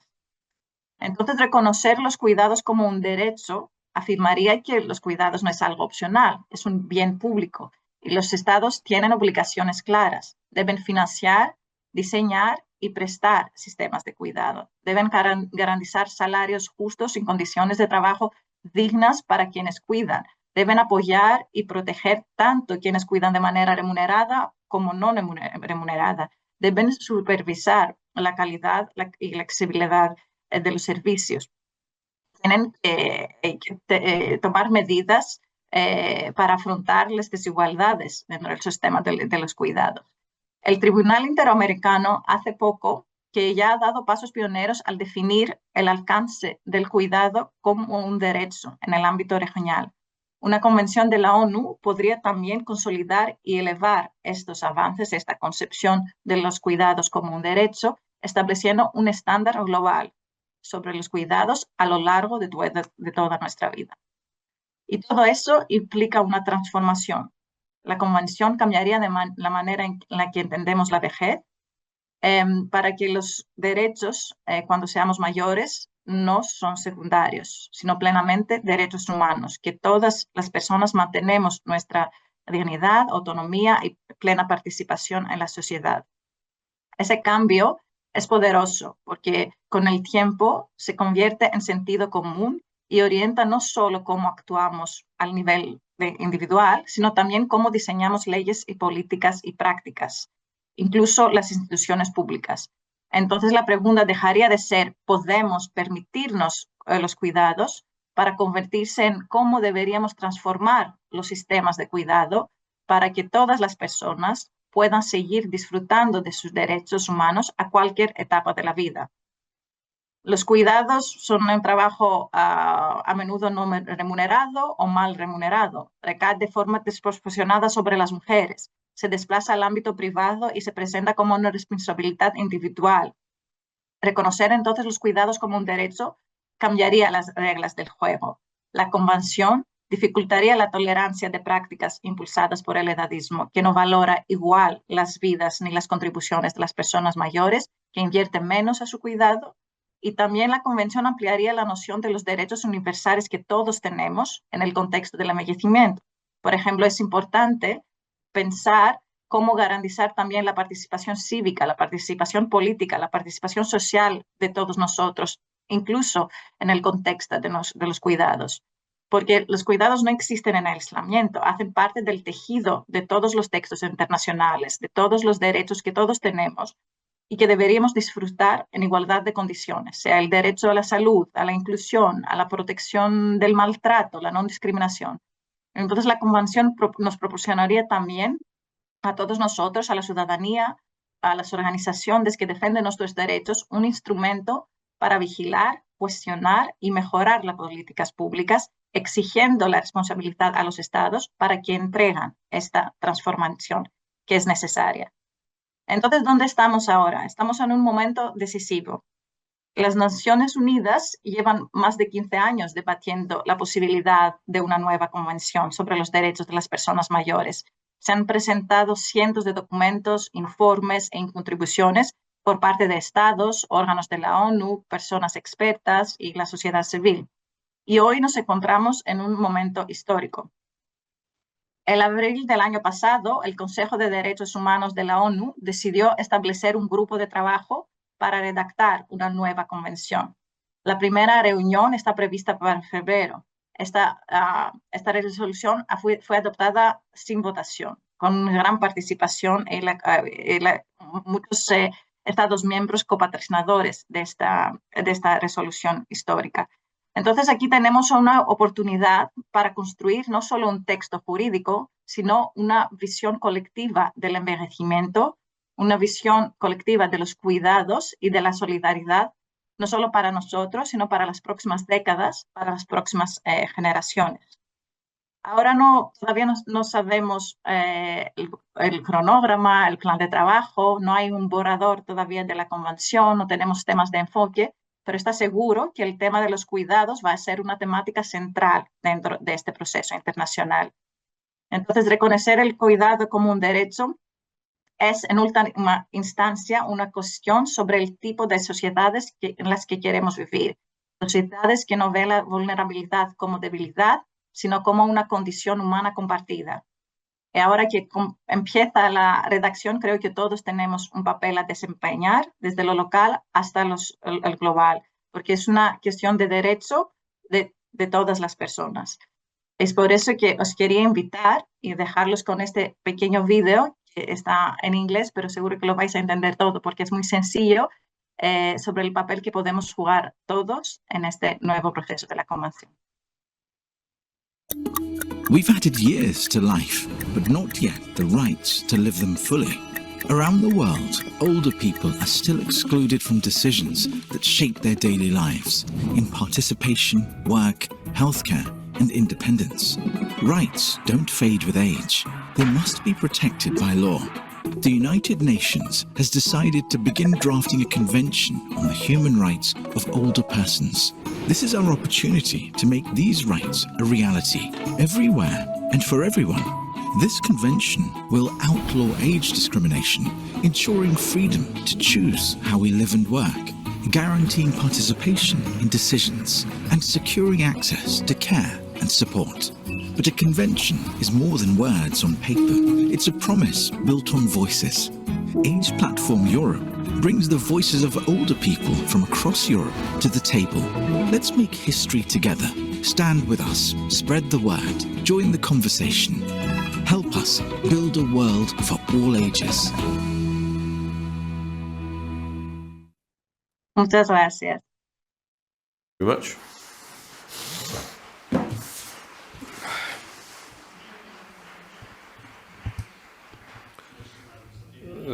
S4: Entonces, reconocer los cuidados como un derecho afirmaría que los cuidados no es algo opcional, es un bien público y los estados tienen obligaciones claras. Deben financiar, diseñar y prestar sistemas de cuidado. Deben garantizar salarios justos y condiciones de trabajo dignas para quienes cuidan. Deben apoyar y proteger tanto quienes cuidan de manera remunerada como no remunerada. Deben supervisar la calidad y la accesibilidad de los servicios. Tienen que tomar medidas para afrontar las desigualdades dentro del sistema de los cuidados. El Tribunal Interamericano hace poco que ya ha dado pasos pioneros al definir el alcance del cuidado como un derecho en el ámbito regional. Una convención de la ONU podría también consolidar y elevar estos avances, esta concepción de los cuidados como un derecho, estableciendo un estándar global sobre los cuidados a lo largo de toda nuestra vida. Y todo eso implica una transformación. La convención cambiaría la manera en la que entendemos la vejez, para que los derechos, cuando seamos mayores, no son secundarios, sino plenamente derechos humanos, que todas las personas mantenemos nuestra dignidad, autonomía y plena participación en la sociedad. Ese cambio es poderoso porque con el tiempo se convierte en sentido común y orienta no solo cómo actuamos al nivel individual, sino también cómo diseñamos leyes y políticas y prácticas, incluso las instituciones públicas. Entonces la pregunta dejaría de ser, ¿podemos permitirnos los cuidados?, para convertirse en cómo deberíamos transformar los sistemas de cuidado para que todas las personas puedan seguir disfrutando de sus derechos humanos a cualquier etapa de la vida. Los cuidados son un trabajo a menudo no remunerado o mal remunerado, recae de forma desproporcionada sobre las mujeres, se desplaza al ámbito privado y se presenta como una responsabilidad individual. Reconocer entonces los cuidados como un derecho cambiaría las reglas del juego. La convención dificultaría la tolerancia de prácticas impulsadas por el edadismo, que no valora igual las vidas ni las contribuciones de las personas mayores, que invierten menos a su cuidado. Y también la convención ampliaría la noción de los derechos universales que todos tenemos en el contexto del envejecimiento. Por ejemplo, es importante pensar cómo garantizar también la participación cívica, la participación política, la participación social de todos nosotros, incluso en el contexto de los cuidados. Porque los cuidados no existen en el aislamiento, hacen parte del tejido de todos los textos internacionales, de todos los derechos que todos tenemos y que deberíamos disfrutar en igualdad de condiciones, sea el derecho a la salud, a la inclusión, a la protección del maltrato, la no discriminación. Entonces la convención nos proporcionaría también a todos nosotros, a la ciudadanía, a las organizaciones que defienden nuestros derechos, un instrumento para vigilar, cuestionar y mejorar las políticas públicas, exigiendo la responsabilidad a los estados para que entregan esta transformación que es necesaria. Entonces, ¿dónde estamos ahora? Estamos en un momento decisivo. Las Naciones Unidas llevan más de 15 años debatiendo la posibilidad de una nueva convención sobre los derechos de las personas mayores. Se han presentado cientos de documentos, informes e contribuciones por parte de estados, órganos de la ONU, personas expertas y la sociedad civil. Y hoy nos encontramos en un momento histórico. En abril del año pasado, el Consejo de Derechos Humanos de la ONU decidió establecer un grupo de trabajo para redactar una nueva convención. La primera reunión está prevista para febrero. Esta resolución fue adoptada sin votación, con gran participación y muchos Estados miembros copatrocinadores de esta resolución histórica. Entonces aquí tenemos una oportunidad para construir no solo un texto jurídico, sino una visión colectiva del envejecimiento, una visión colectiva de los cuidados y de la solidaridad, no solo para nosotros, sino para las próximas décadas, para las próximas generaciones. Ahora todavía no sabemos el cronograma, el plan de trabajo, no hay un borrador todavía de la convención, no tenemos temas de enfoque, pero está seguro que el tema de los cuidados va a ser una temática central dentro de este proceso internacional. Entonces, reconocer el cuidado como un derecho es, en última instancia, una cuestión sobre el tipo de sociedades en las que queremos vivir. Sociedades que no ven la vulnerabilidad como debilidad, sino como una condición humana compartida. Y ahora que empieza la redacción, creo que todos tenemos un papel a desempeñar, desde lo local hasta el global, porque es una cuestión de derecho de todas las personas. Es por eso que os quería invitar y dejarlos con este pequeño video, que está en inglés, pero seguro que lo vais a entender todo, porque es muy sencillo, sobre el papel que podemos jugar todos en este nuevo proceso de la convención.
S5: We've added years to life, but not yet the rights to live them fully. Around the world, older people are still excluded from decisions that shape their daily lives in participation, work, healthcare, and independence. Rights don't fade with age. They must be protected by law. The United Nations has decided to begin drafting a convention on the human rights of older persons. This is our opportunity to make these rights a reality everywhere and for everyone. This convention will outlaw age discrimination, ensuring freedom to choose how we live and work, guaranteeing participation in decisions, and securing access to care and support. But a convention is more than words on paper. It's a promise built on voices. Age Platform Europe brings the voices of older people from across Europe to the table. Let's make history together. Stand with us, spread the word, join the conversation. Help us build a world for all ages.
S4: Muchas gracias.
S6: Very much.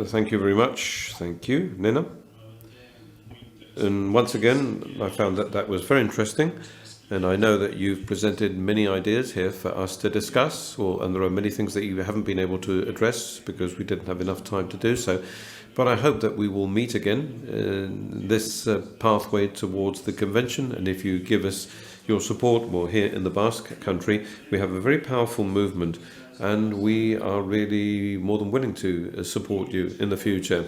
S6: Thank you very much. Thank you, Nena. And once again, I found that was very interesting. And I know that you've presented many ideas here for us to discuss, and there are many things that you haven't been able to address because we didn't have enough time to do so. But I hope that we will meet again in this pathway towards the convention. And if you give us your support, well, here in the Basque country, we have a very powerful movement, and we are really more than willing to support you in the future.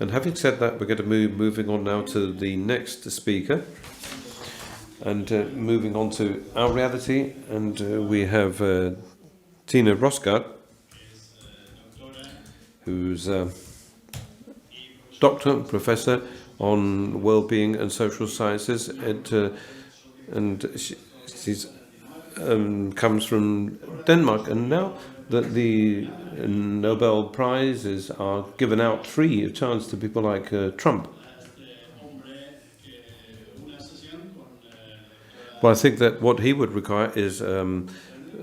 S6: And having said that, we're going to moving on now to the next speaker. And moving on to our reality, and we have Tina Rosgaard, who's a doctor, professor on well-being and social sciences, and she's comes from Denmark. And now that the Nobel Prizes are given out free of charge to people like Trump. Well, I think that what he would require is a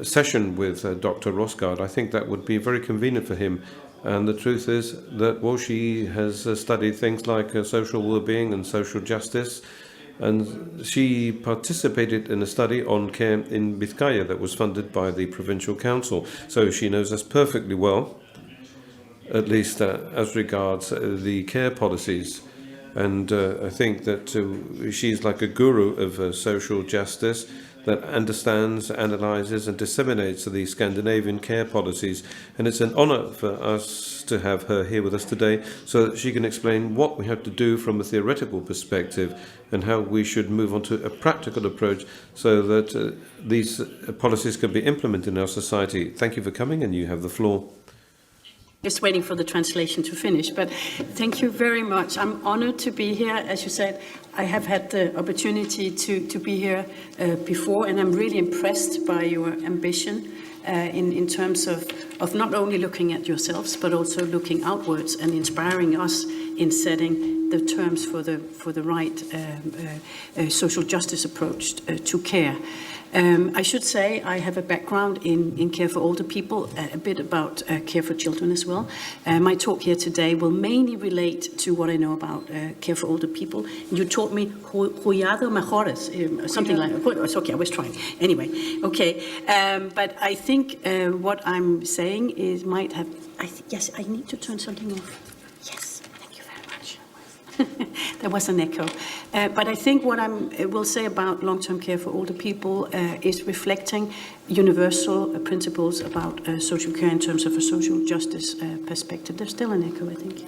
S6: session with Dr. Rosgaard. I think that would be very convenient for him. And the truth is that, well, she has studied things like social well-being and social justice. And she participated in a study on care in Vizcaya that was funded by the Provincial Council. So she knows us perfectly well, at least as regards the care policies. And I think that she's like a guru of social justice that understands, analyzes and disseminates the Scandinavian care policies. And it's an honor for us to have her here with us today so that she can explain what we have to do from a theoretical perspective and how we should move on to a practical approach so that these policies can be implemented in our society. Thank you for coming, and you have the floor.
S7: Just waiting for the translation to finish, but thank you very much. I'm honored to be here. As you said, I have had the opportunity to be here before, and I'm really impressed by your ambition in terms of not only looking at yourselves, but also looking outwards and inspiring us in setting the terms for the right social justice approach to care. I should say I have a background in care for older people, a bit about care for children as well. My talk here today will mainly relate to what I know about care for older people. You taught me cuidado mejores, something like that. It's okay, I was trying. Anyway, okay. But I think what I'm saying is might have... yes, I need to turn something off. Yes, thank you very much. There was an echo. But I think what I will say about long-term care for older people is reflecting universal principles about social care in terms of a social justice perspective. There's still an echo, I think.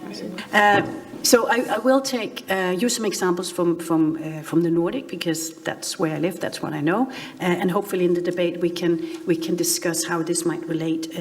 S7: So I will use some examples from the Nordic, because that's where I live, that's what I know, and hopefully in the debate we can discuss how this might relate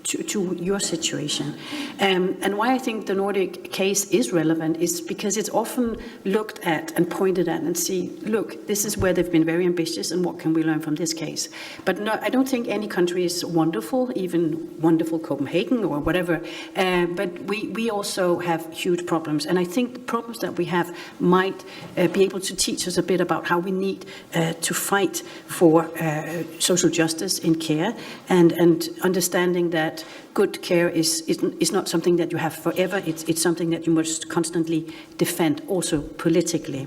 S7: to your situation. And why I think the Nordic case is relevant is because it's often looked at and pointed at and see, look, this is where they've been very ambitious, and what can we learn from this case? But no, I don't think any country is wonderful, even wonderful Copenhagen or whatever. But we also have huge problems. And I think the problems that we have might be able to teach us a bit about how we need to fight for social justice in care, and understanding that good care is not something that you have forever. It's something that you must constantly defend, also politically.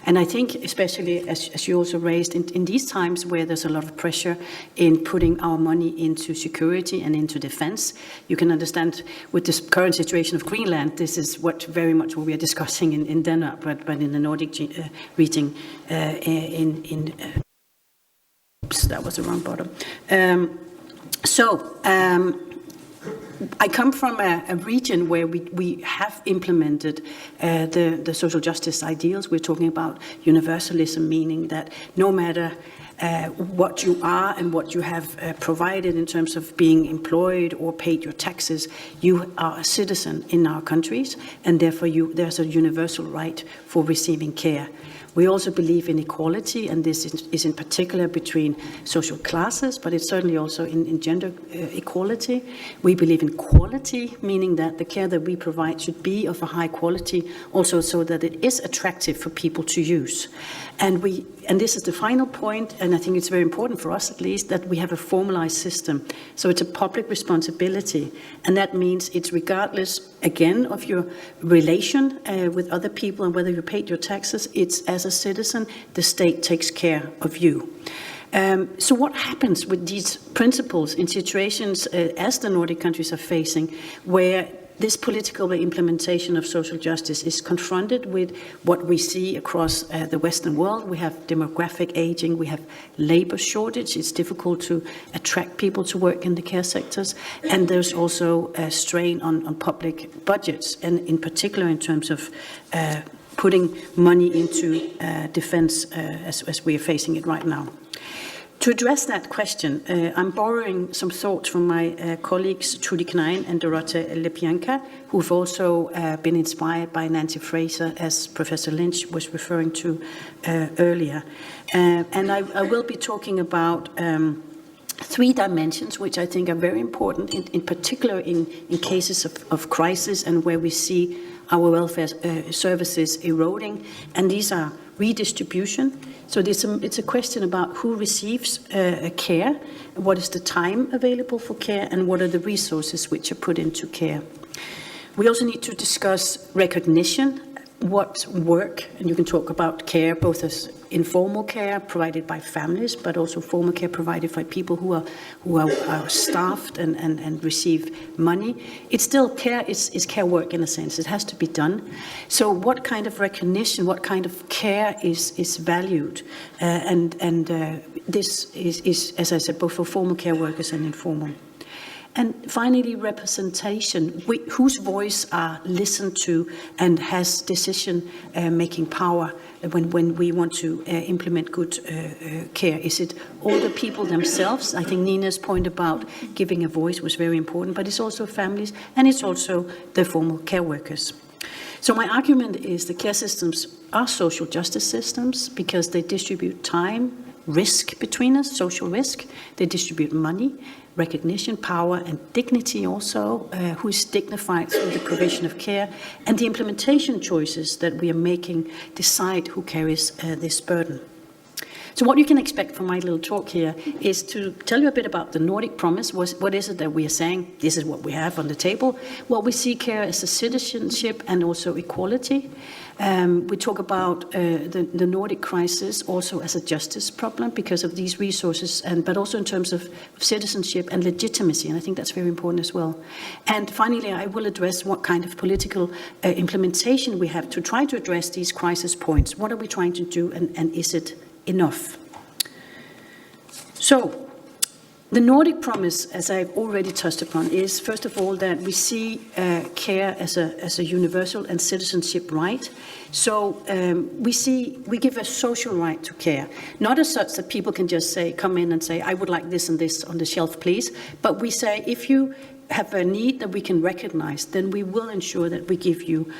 S7: And I think, especially as you also raised, in these times where there's a lot of pressure in putting our money into security and into defense, you can understand with this current situation of Greenland, this is very much what we are discussing in Denmark, but in the Nordic region, oops, that was the wrong bottom. I come from a region where we have implemented the social justice ideals. We're talking about universalism, meaning that no matter what you are and what you have provided in terms of being employed or paid your taxes, you are a citizen in our countries, and therefore there's a universal right for receiving care. We also believe in equality, and this is in particular between social classes, but it's certainly also in gender equality. We believe in quality, meaning that the care that we provide should be of a high quality, also so that it is attractive for people to use. And this is the final point, and I think it's very important for us at least, that we have a formalized system. So it's a public responsibility, and that means it's regardless, again, of your relation with other people and whether you paid your taxes, it's as a citizen, the state takes care of you. So what happens with these principles in situations as the Nordic countries are facing, where this political implementation of social justice is confronted with what we see across the Western world? We have demographic aging, we have labor shortage, it's difficult to attract people to work in the care sectors, and there's also a strain on public budgets, and in particular in terms of putting money into defense as we are facing it right now. To address that question, I'm borrowing some thoughts from my colleagues Trudy Knein and Dorothea Lepianka, who've also been inspired by Nancy Fraser, as Professor Lynch was referring to earlier. And I will be talking about 3 dimensions, which I think are very important, in particular in cases of crisis and where we see our welfare services eroding. And these are redistribution. So it's a question about who receives care, what is the time available for care, and what are the resources which are put into care. We also need to discuss recognition, what work, and you can talk about care both as informal care provided by families, but also formal care provided by people who are staffed and receive money. It's still care, is care work in a sense. It has to be done. So what kind of recognition, what kind of care is valued? This is, as I said, both for formal care workers and informal. And finally, representation, whose voice are listened to and has decision-making power when we want to implement good care. Is it all the people themselves? I think Nina's point about giving a voice was very important, but it's also families, and it's also the formal care workers. So my argument is the care systems are social justice systems because they distribute time, risk between us, social risk. They distribute money, recognition, power, and dignity also, who is dignified through the provision of care, and the implementation choices that we are making decide who carries this burden. So what you can expect from my little talk here is to tell you a bit about the Nordic promise. What is it that we are saying? This is what we have on the table. Well, we see care as a citizenship and also equality. We talk about the Nordic crisis also as a justice problem because of these resources, but also in terms of citizenship and legitimacy, and I think that's very important as well. And finally, I will address what kind of political implementation we have to try to address these crisis points. What are we trying to do, and is it enough? So, the Nordic promise, as I've already touched upon, is first of all that we see care as a universal and citizenship right. So we give a social right to care, not as such that people can just come in and say, I would like this and this on the shelf, please. But we say, if you have a need that we can recognize, then we will ensure that we give you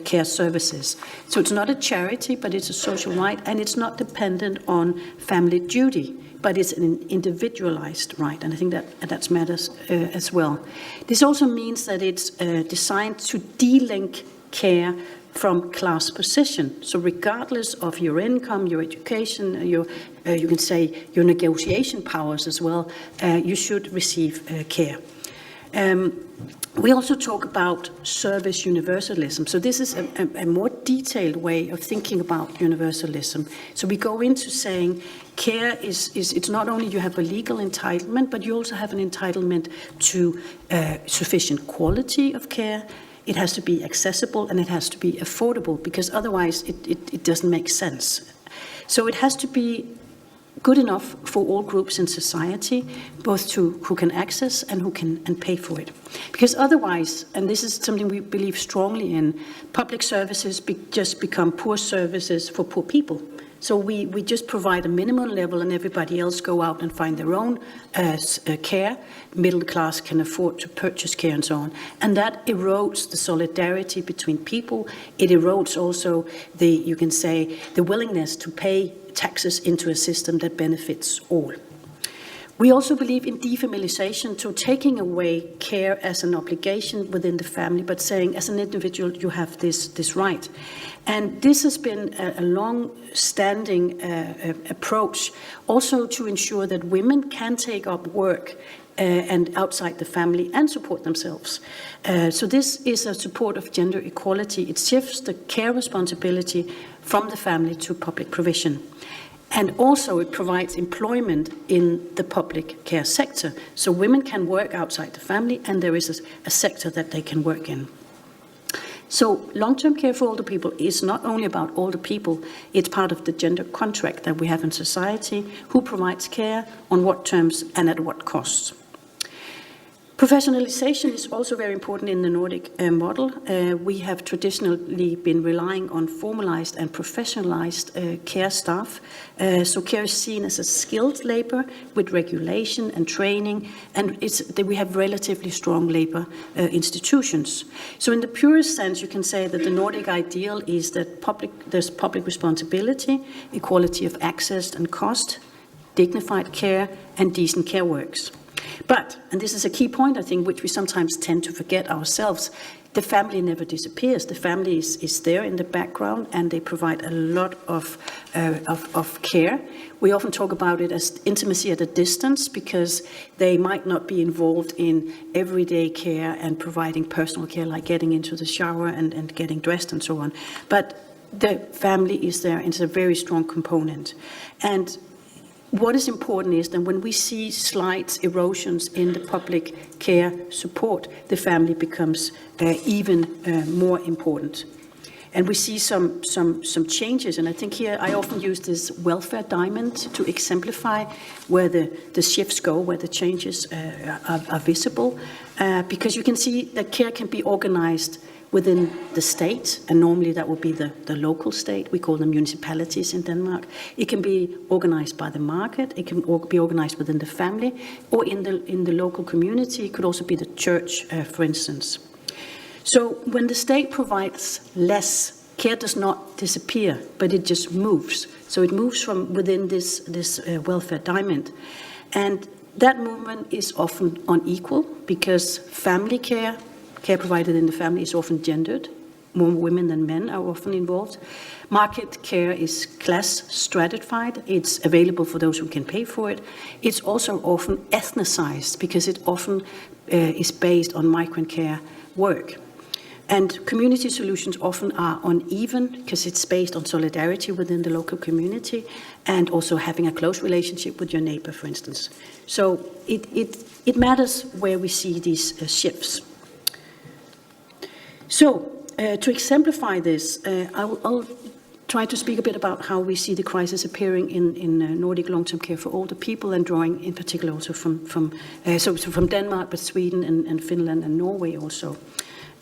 S7: care services. So it's not a charity, but it's a social right, and it's not dependent on family duty, but it's an individualized right, and I think that matters as well. This also means that it's designed to de-link care from class position. So regardless of your income, your education, you can say your negotiation powers as well, you should receive care. We also talk about service universalism. So this is a more detailed way of thinking about universalism. So we go into saying care is it's not only you have a legal entitlement, but you also have an entitlement to sufficient quality of care. It has to be accessible and it has to be affordable, because otherwise it doesn't make sense. So it has to be good enough for all groups in society, both to who can access and who can pay for it. Because otherwise, and this is something we believe strongly in, public services just become poor services for poor people. So we just provide a minimum level and everybody else go out and find their own care. Middle class can afford to purchase care and so on. And that erodes the solidarity between people. It erodes also you can say, the willingness to pay taxes into a system that benefits all. We also believe in defamiliation, so taking away care as an obligation within the family, but saying as an individual you have this right. And this has been a long-standing approach also to ensure that women can take up work and outside the family and support themselves. So this is a support of gender equality. It shifts the care responsibility from the family to public provision. And also it provides employment in the public care sector. So women can work outside the family and there is a sector that they can work in. So long-term care for older people is not only about older people, it's part of the gender contract that we have in society, who provides care, on what terms and at what costs. Professionalization is also very important in the Nordic model. We have traditionally been relying on formalized and professionalized care staff. So care is seen as a skilled labor with regulation and training, and we have relatively strong labor institutions. So in the purest sense, you can say that the Nordic ideal is that there's public responsibility, equality of access and cost, dignified care, and decent care works. But, and this is a key point, I think, which we sometimes tend to forget ourselves, the family never disappears. The family is there in the background and they provide a lot of care. We often talk about it as intimacy at a distance because they might not be involved in everyday care and providing personal care like getting into the shower and getting dressed and so on. But the family is there and it's a very strong component. And what is important is that when we see slight erosions in the public care support, the family becomes even more important. And we see some changes, and I think here I often use this welfare diamond to exemplify where the shifts go, where the changes are visible, because you can see that care can be organized within the state, and normally that would be the local state. We call them municipalities in Denmark. It can be organized by the market, it can be organized within the family, or in the local community. It could also be the church, for instance. So when the state provides less, care does not disappear, but it just moves. So it moves from within this welfare diamond. And that movement is often unequal because family care provided in the family is often gendered. More women than men are often involved. Market care is class stratified. It's available for those who can pay for it. It's also often ethnicized because it often is based on migrant care work. And community solutions often are uneven because it's based on solidarity within the local community and also having a close relationship with your neighbor, for instance. So it matters where we see these shifts. So, to exemplify this, I'll try to speak a bit about how we see the crisis appearing in Nordic long-term care for older people, and drawing in particular also from Denmark, but Sweden and Finland and Norway also.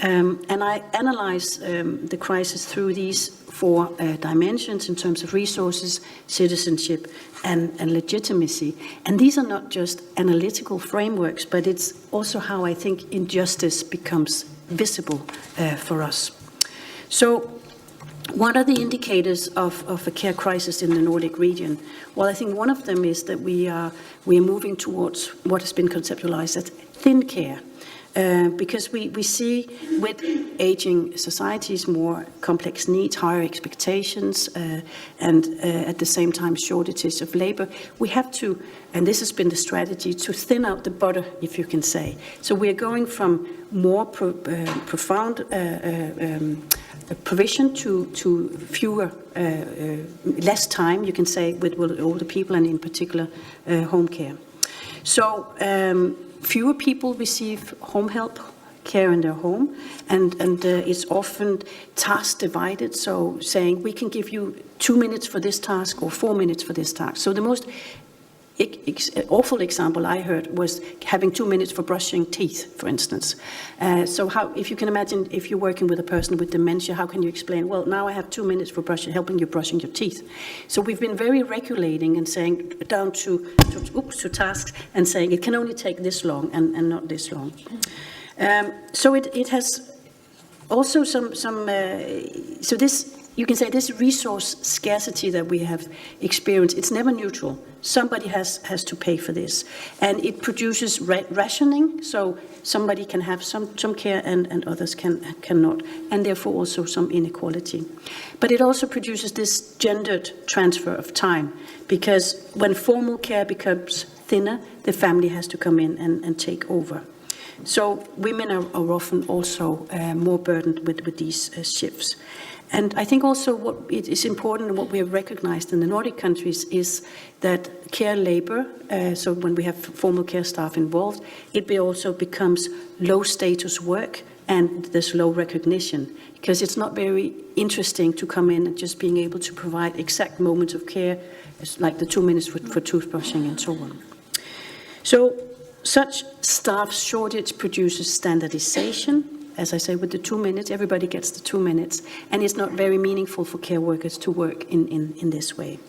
S7: And I analyze the crisis through these four dimensions in terms of resources, citizenship, and legitimacy. And these are not just analytical frameworks, but it's also how I think injustice becomes visible for us. So what are the indicators of a care crisis in the Nordic region? Well, I think one of them is that we are moving towards what has been conceptualized as thin care. Because we see with aging societies more complex needs, higher expectations, and at the same time shortages of labor, we have to, and this has been the strategy, to thin out the butter, if you can say. So we're going from more profound provision to fewer, less time, you can say, with older people and in particular home care. So fewer people receive home help care in their home, and it's often task divided, so saying we can give you 2 minutes for this task or 4 minutes for this task. So the most awful example I heard was having 2 minutes for brushing teeth, for instance. So how, if you can imagine, if you're working with a person with dementia, how can you explain, well, now I have 2 minutes for helping you brushing your teeth. So we've been very regulating and saying down to tasks and saying it can only take this long and not this long. So it has also so this, you can say, this resource scarcity that we have experienced, it's never neutral. Somebody has to pay for this. And it produces rationing, so somebody can have some care and others cannot, and therefore also some inequality. But it also produces this gendered transfer of time, because when formal care becomes thinner, the family has to come in and take over. So women are often also more burdened with these shifts. And I think also what it is important and what we have recognized in the Nordic countries is that care labor, so when we have formal care staff involved, it also becomes low status work and there's low recognition, because it's not very interesting to come in and just being able to provide exact moments of care, like the 2 minutes for toothbrushing and so on. So such staff shortage produces standardization. As I say, with the 2 minutes, everybody gets the 2 minutes, and it's not very meaningful for care workers to work in this way.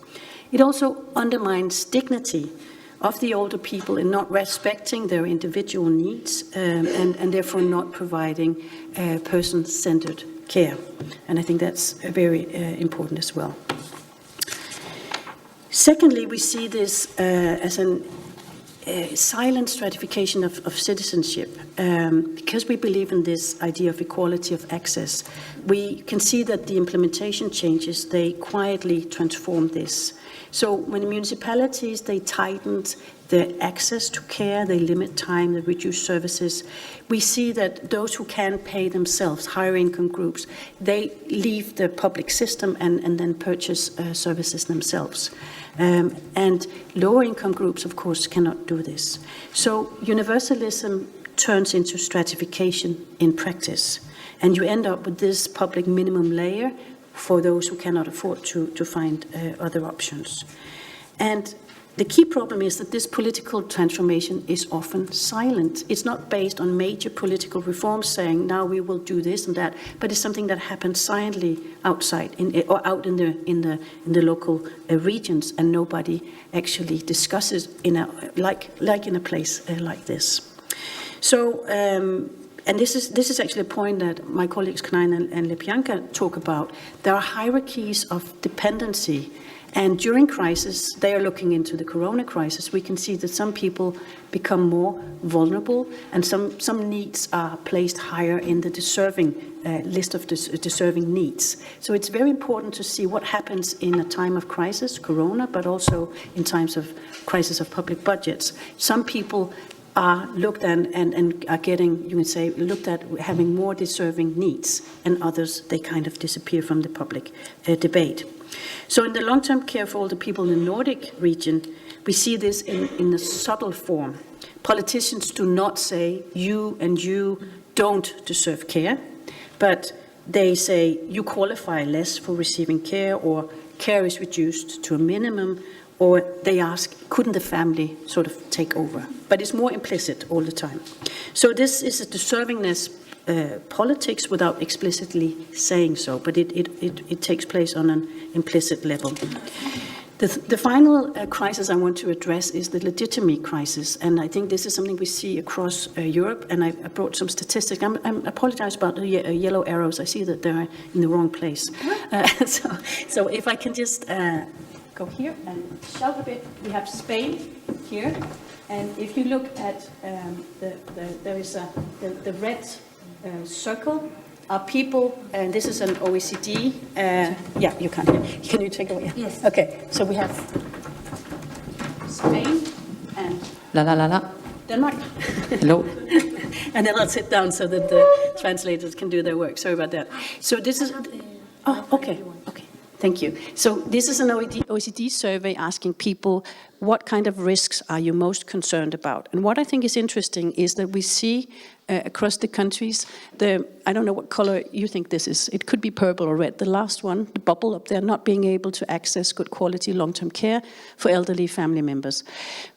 S7: It also undermines dignity of the older people in not respecting their individual needs and therefore not providing person-centered care. And I think that's very important as well. Secondly, we see this as an silent stratification of citizenship. Because we believe in this idea of equality of access, we can see that the implementation changes, they quietly transform this. So when municipalities, they tightened the access to care, they limit time, they reduce services, we see that those who can pay themselves, higher income groups, they leave the public system and then purchase services themselves. And lower income groups, of course, cannot do this. So universalism turns into stratification in practice. And you end up with this public minimum layer for those who cannot afford to find other options. And the key problem is that this political transformation is often silent. It's not based on major political reforms saying, now we will do this and that, but it's something that happens silently outside or out in the local regions, and nobody actually discusses like in a place like this. So, and this is actually a point that my colleagues Knijn and Lepjanka talk about. There are hierarchies of dependency. And during crisis, they are looking into the corona crisis, we can see that some people become more vulnerable and some needs are placed higher in the deserving list of deserving needs. So it's very important to see what happens in a time of crisis, corona, but also in times of crisis of public budgets. Some people are looked at and are getting, you can say, looked at having more deserving needs, and others, they kind of disappear from the public debate. So in the long-term care for older people in the Nordic region, we see this in a subtle form. Politicians do not say, you and you don't deserve care, but they say, you qualify less for receiving care, or care is reduced to a minimum, or they ask, couldn't the family sort of take over? But it's more implicit all the time. So this is a deservingness politics without explicitly saying so, but it takes place on an implicit level. The final crisis I want to address is the legitimacy crisis, and I think this is something we see across Europe, and I brought some statistics. I apologize about the yellow arrows. I see that they're in the wrong place. So if I can just go here and shout a bit. We have Spain here, And if you look at there is the red circle are people, and this is an OECD. Yeah, you can't hear. Can you take away?
S1: Yes.
S7: Okay, so we have Spain and Denmark.
S1: Hello.
S7: And then I'll sit down so that the translators can do their work. Sorry about that. So this is... Oh, okay. Thank you. So this is an OECD survey asking people, what kind of risks are you most concerned about? And what I think is interesting is that we see across the countries, I don't know what color you think this is. It could be purple or red. The last one, the bubble up there, not being able to access good quality long-term care for elderly family members.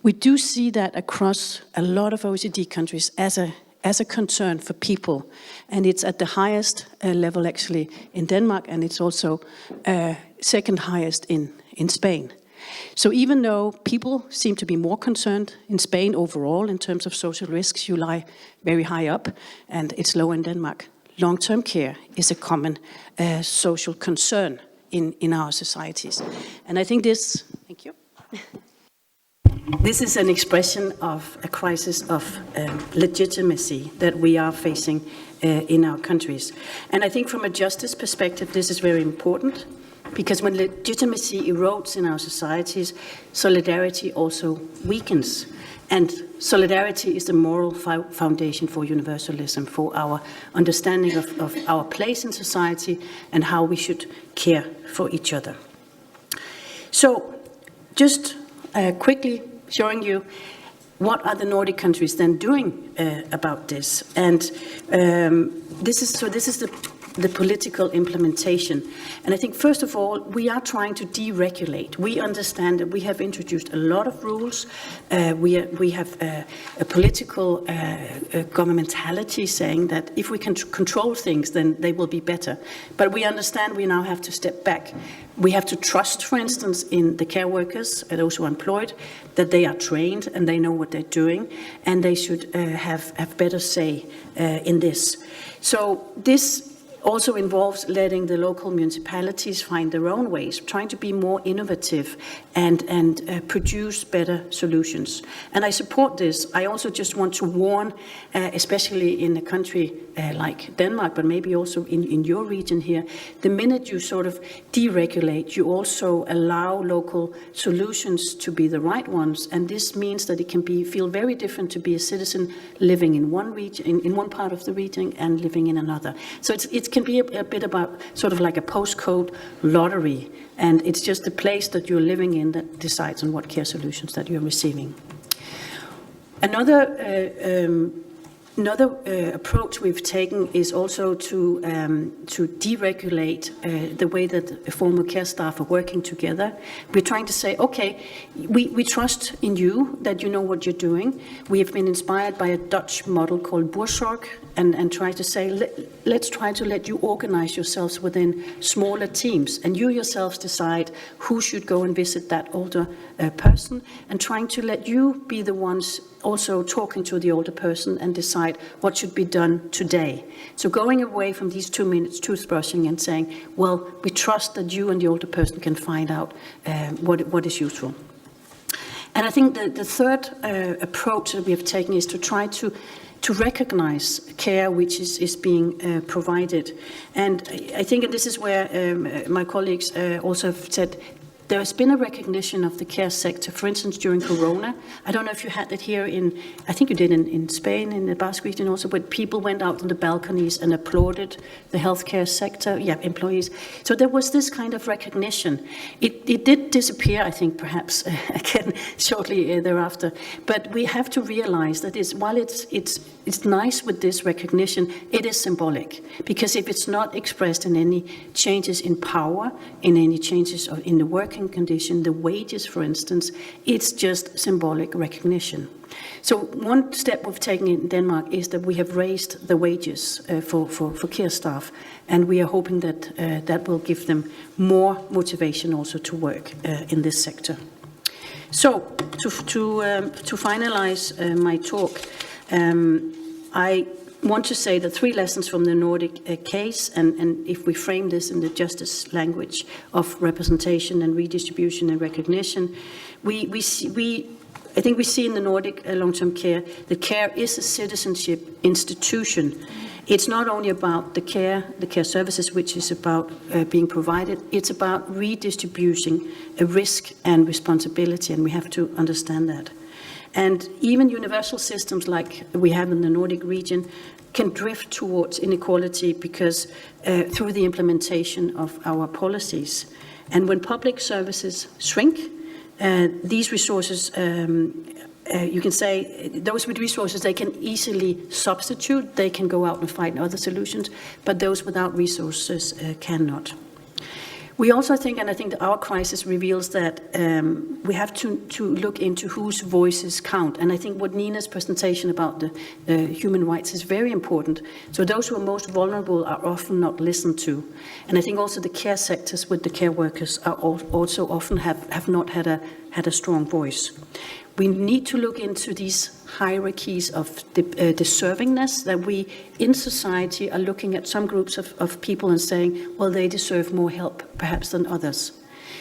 S7: We do see that across a lot of OECD countries as a concern for people. And it's at the highest level actually in Denmark, and it's also second highest in Spain. So even though people seem to be more concerned in Spain overall in terms of social risks, you lie very high up, and it's low in Denmark. Long-term care is a common social concern in our societies. And I think this, thank you. This is an expression of a crisis of legitimacy that we are facing in our countries. And I think from a justice perspective, this is very important, because when legitimacy erodes in our societies, solidarity also weakens. And solidarity is the moral foundation for universalism, for our understanding of our place in society and how we should care for each other. So just quickly showing you what are the Nordic countries then doing about this. And this is the political implementation. And I think, first of all, we are trying to deregulate. We understand that we have introduced a lot of rules. We have a political governmentality saying that if we can control things, then they will be better. But we understand we now have to step back. We have to trust, for instance, in the care workers, those who are employed, that they are trained and they know what they're doing, and they should have better say in this. So this also involves letting the local municipalities find their own ways, trying to be more innovative and produce better solutions. And I support this. I also just want to warn, especially in a country like Denmark, but maybe also in your region here, the minute you sort of deregulate, you also allow local solutions to be the right ones. And this means that it can feel very different to be a citizen living in one region, in one part of the region, and living in another. So it can be a bit about sort of like a postcode lottery, and it's just the place that you're living in that decides on what care solutions that you're receiving. Another approach we've taken is also to deregulate the way that former care staff are working together. We're trying to say, okay, we trust in you, that you know what you're doing. We have been inspired by a Dutch model called Boerzorg, and try to say, let's try to let you organize yourselves within smaller teams, and you yourselves decide who should go and visit that older person, and trying to let you be the ones also talking to the older person and decide what should be done today. So going away from these 2 minutes toothbrushing and saying, well, we trust that you and the older person can find out what is useful. And I think the third approach that we have taken is to try to recognize care which is being provided. And I think, and this is where my colleagues also have said, there has been a recognition of the care sector, for instance, during Corona. I don't know if you had it here I think you did in Spain, in the Basque region also, but people went out on the balconies and applauded the healthcare sector, employees. So there was this kind of recognition. It did disappear, I think, perhaps, again, shortly thereafter. But we have to realize that while it's nice with this recognition, it is symbolic. Because if it's not expressed in any changes in power, in any changes in the working condition, the wages, for instance, it's just symbolic recognition. So one step we've taken in Denmark is that we have raised the wages for care staff, and we are hoping that that will give them more motivation also to work in this sector. So to finalize my talk, I want to say that 3 lessons from the Nordic case, and if we frame this in the justice language of representation and redistribution and recognition, we I think we see in the Nordic long-term care that care is a citizenship institution. It's not only about the care services, which is about being provided, it's about redistributing a risk and responsibility, and we have to understand that. And even universal systems like we have in the Nordic region can drift towards inequality because through the implementation of our policies. And when public services shrink, these resources, you can say, those with resources, they can easily substitute, they can go out and find other solutions, but those without resources cannot. We also think, and I think that our crisis reveals that we have to look into whose voices count. And I think what Nina's presentation about the human rights is very important. So those who are most vulnerable are often not listened to. And I think also the care sectors with the care workers are also often have not had a strong voice. We need to look into these hierarchies of deservingness, that we in society are looking at some groups of people and saying, well, they deserve more help perhaps than others.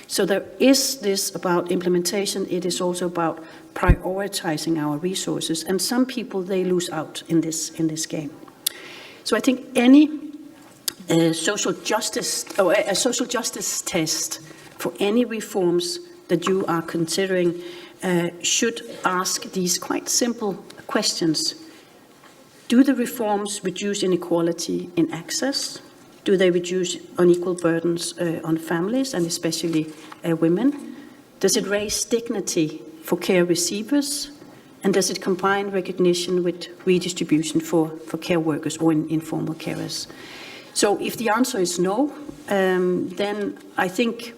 S7: So there is this about implementation. It is also about prioritizing our resources. And some people, they lose out in this game. So I think any social justice or a social justice test for any reforms that you are considering should ask these quite simple questions. Do the reforms reduce inequality in access? Do they reduce unequal burdens on families and especially women? Does it raise dignity for care receivers? And does it combine recognition with redistribution for care workers or informal carers? So if the answer is no, then I think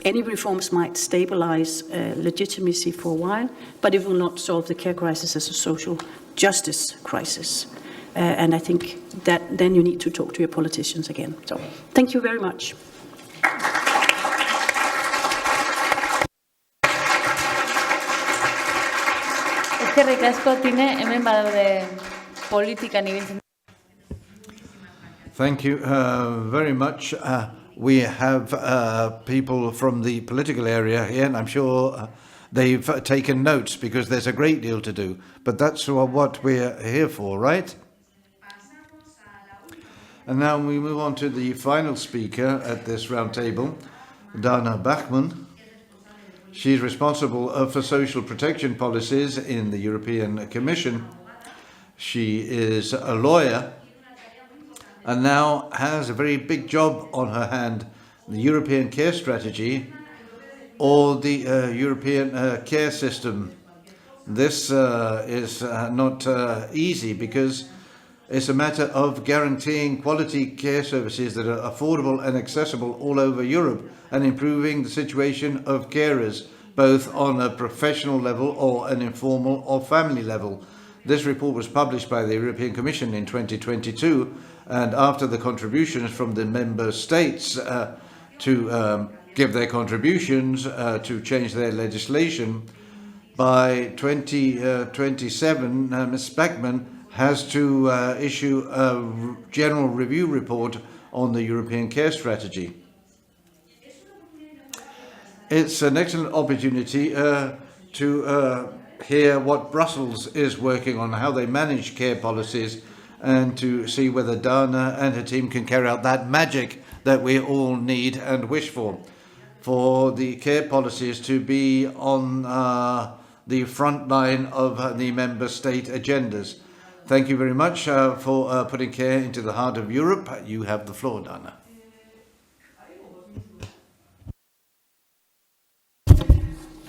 S7: any reforms might stabilize legitimacy for a while, but it will not solve the care crisis as a social justice crisis. And I think that then you need to talk to your politicians again. So thank you very much.
S1: Eskerrik asko, Tine, hemen badaude politikan ibiltzen.
S2: Thank you very much. We have people from the political area here, and I'm sure they've taken notes because there's a great deal to do. But that's what we're here for, right? And now we move on to the final speaker at this round table, Dana-Carmen. She's responsible for social protection policies in the European Commission. She is a lawyer and now has a very big job on her hand, the European Care Strategy or the European care system. This is not easy because it's a matter of guaranteeing quality care services that are affordable and accessible all over Europe and improving the situation of carers, both on a professional level or an informal or family level. This report was published by the European Commission in 2022, and after the contributions from the member states to give their contributions to change their legislation, by 2027, Ms. Spackman has to issue a general review report on the European Care Strategy. It's an excellent opportunity to hear what Brussels is working on, how they manage care policies, and to see whether Dana and her team can carry out that magic that we all need and wish for the care policies to be on the front line of the member state agendas. Thank you very much for putting care into the heart of Europe. You have the floor, Dana.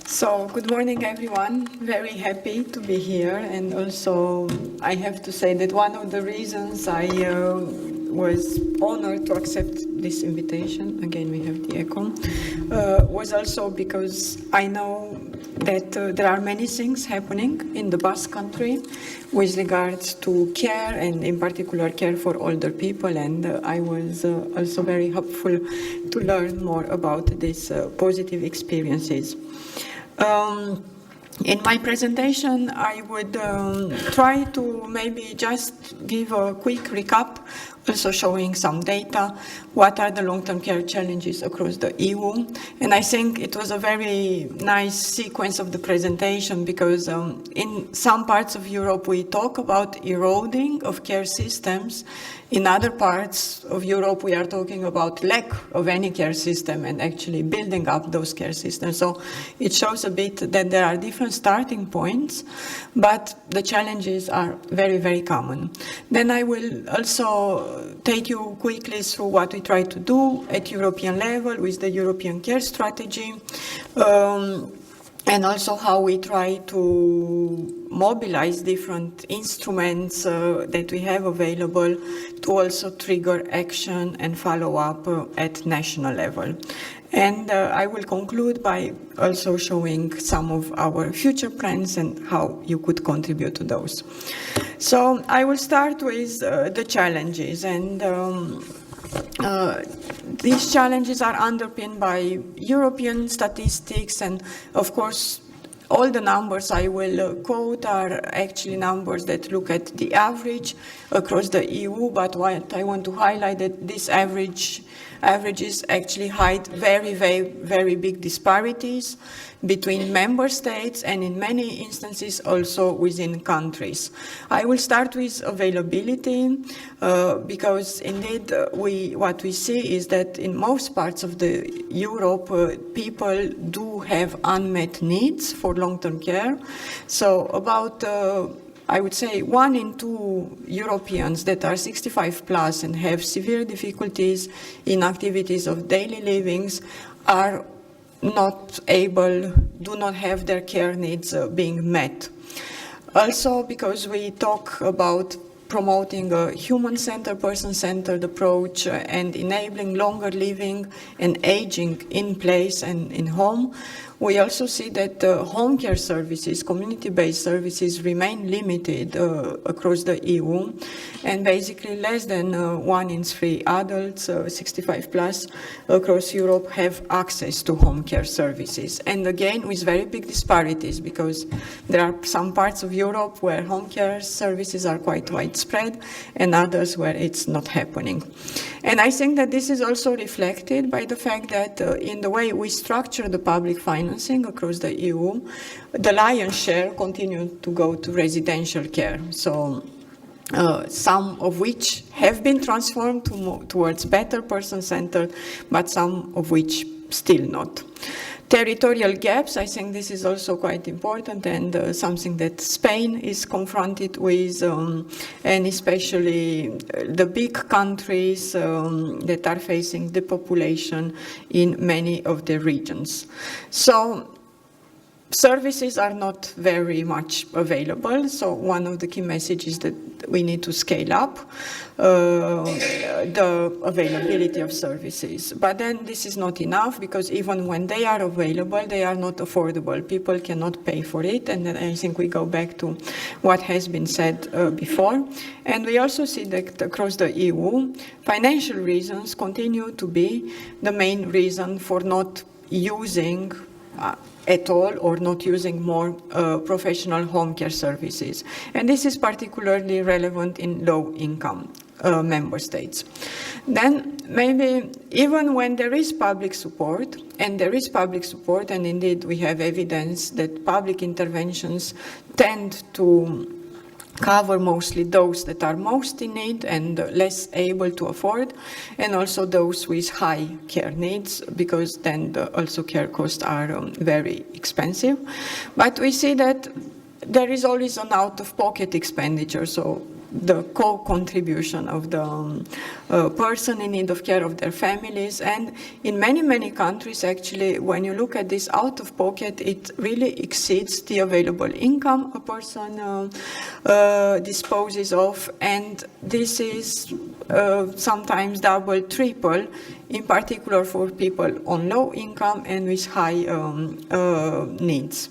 S8: So, good morning, everyone. Very happy to be here. And also, I have to say that one of the reasons I was honored to accept this invitation, again, we have the echo, was also because I know that there are many things happening in the Basque Country with regards to care, and in particular care for older people, and I was also very hopeful to learn more about these positive experiences. In my presentation, I would try to maybe just give a quick recap also showing some data, what are the long-term care challenges across the EU. And I think it was a very nice sequence of the presentation because in some parts of Europe we talk about eroding of care systems. In other parts of Europe we are talking about lack of any care system and actually building up those care systems. So it shows a bit that there are different starting points, but the challenges are very, very common. Then I will also take you quickly through what we try to do at European level with the European Care Strategy, and also how we try to mobilize different instruments that we have available to also trigger action and follow up at national level. And I will conclude by also showing some of our future plans and how you could contribute to those. So I will start with the challenges, and these challenges are underpinned by European statistics, and of course all the numbers I will quote are actually numbers that look at the average across the EU, but what I want to highlight that this averages actually hide very, very, very big disparities between member states and in many instances also within countries. I will start with availability because indeed what we see is that in most parts of the Europe people do have unmet needs for long-term care. So about I would say 1 in 2 Europeans that are 65 plus and have severe difficulties in activities of daily livings are not able, do not have their care needs being met. Also because we talk about promoting a human-centered, person-centered approach and enabling longer living and aging in place and in home, we also see that home care services, community-based services remain limited across the EU, and basically less than 1 in 3 adults, 65 plus, across Europe have access to home care services. And again, with very big disparities, because there are some parts of Europe where home care services are quite widespread and others where it's not happening. And I think that this is also reflected by the fact that in the way we structure the public financing across the EU, the lion's share continue to go to residential care. So some of which have been transformed towards better person-centered, but some of which still not. Territorial gaps, I think this is also quite important and something that Spain is confronted with, and especially the big countries that are facing depopulation in many of the regions. So services are not very much available, so one of the key messages that we need to scale up the availability of services. But then this is not enough, because even when they are available, they are not affordable. People cannot pay for it, and then I think we go back to what has been said before. And we also see that across the EU, financial reasons continue to be the main reason for not using at all or not using more professional home care services. And this is particularly relevant in low-income member states. Then maybe even when there is public support, and indeed we have evidence that public interventions tend to cover mostly those that are most in need and less able to afford, and also those with high care needs, because then also care costs are very expensive. But we see that there is always an out-of-pocket expenditure, so the co-contribution of the person in need of care of their families. And in many, many countries, actually, when you look at this out-of-pocket, it really exceeds the available income a person disposes of. And this is sometimes double, triple, in particular for people on low income and with high needs.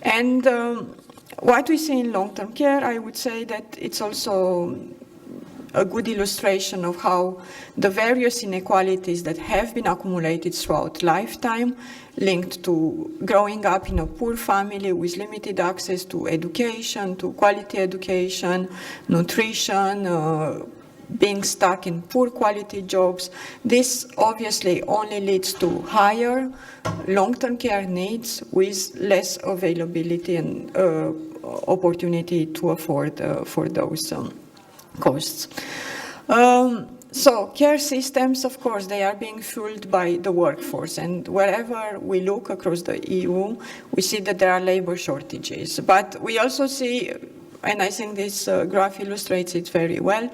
S8: And what we see in long-term care, I would say that it's also a good illustration of how the various inequalities that have been accumulated throughout lifetime, linked to growing up in a poor family with limited access to education, to quality education, nutrition, being stuck in poor quality jobs. This obviously only leads to higher long-term care needs with less availability and opportunity to afford for those costs. So care systems, of course, they are being fueled by the workforce, and wherever we look across the EU, we see that there are labor shortages. But we also see, and I think this graph illustrates it very well,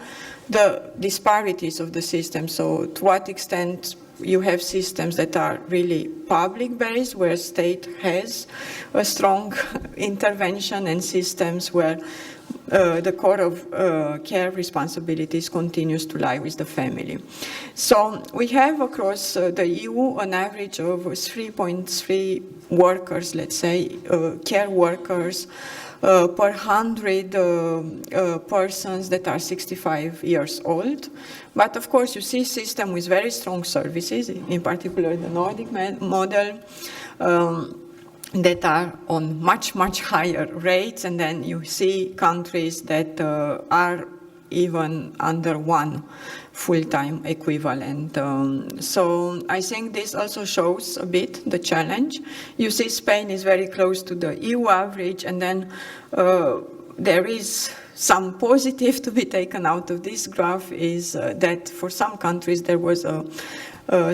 S8: the disparities of the system. So to what extent you have systems that are really public-based, where state has a strong intervention, and systems where the core of care responsibilities continues to lie with the family. So we have across the EU an average of 3.3 workers, let's say, care workers, per 100 persons that are 65 years old. But of course, you see a system with very strong services, in particular the Nordic model, that are on much, much higher rates, and then you see countries that are even under one full-time equivalent. So I think this also shows a bit the challenge. You see Spain is very close to the EU average, and then there is some positive to be taken out of this graph is that for some countries there was a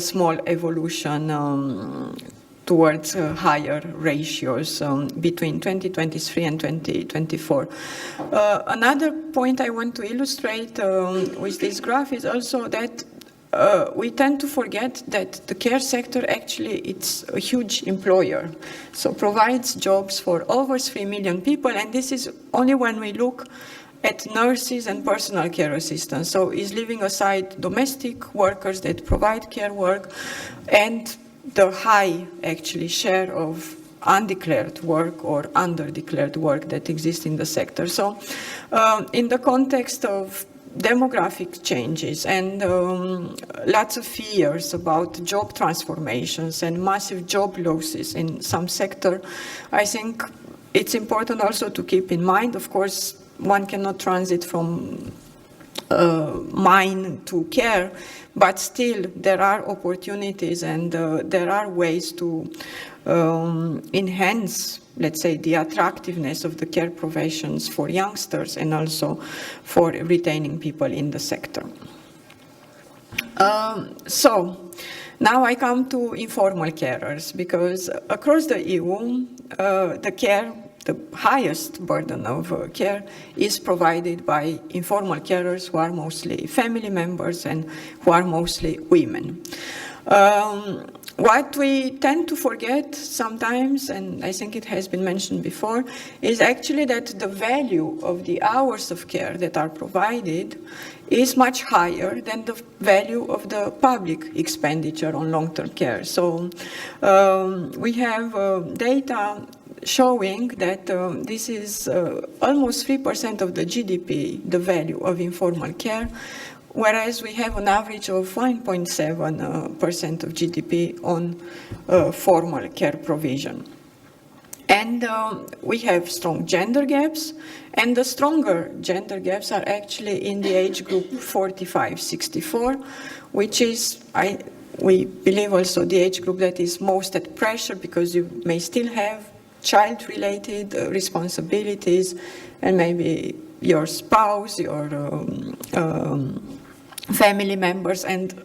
S8: small evolution towards higher ratios between 2023 and 2024. Another point I want to illustrate with this graph is also that we tend to forget that the care sector actually it's a huge employer, so provides jobs for over 3 million people, and this is only when we look at nurses and personal care assistants. So is leaving aside domestic workers that provide care work and the high actually share of undeclared work or underdeclared work that exists in the sector. So in the context of demographic changes and lots of fears about job transformations and massive job losses in some sector, I think it's important also to keep in mind, of course, one cannot transit from mine to care, but still there are opportunities and there are ways to enhance, let's say, the attractiveness of the care professions for youngsters and also for retaining people in the sector. So now I come to informal carers, because across the EU, the highest burden of care is provided by informal carers who are mostly family members and who are mostly women. What we tend to forget sometimes, and I think it has been mentioned before, is actually that the value of the hours of care that are provided is much higher than the value of the public expenditure on long-term care. So we have data showing that this is almost 3% of the GDP, the value of informal care, whereas we have an average of 1.7% of GDP on formal care provision. And we have strong gender gaps, and the stronger gender gaps are actually in the age group 45-64, which is, we believe, also the age group that is most at pressure, because you may still have child-related responsibilities, and maybe your spouse, your family members and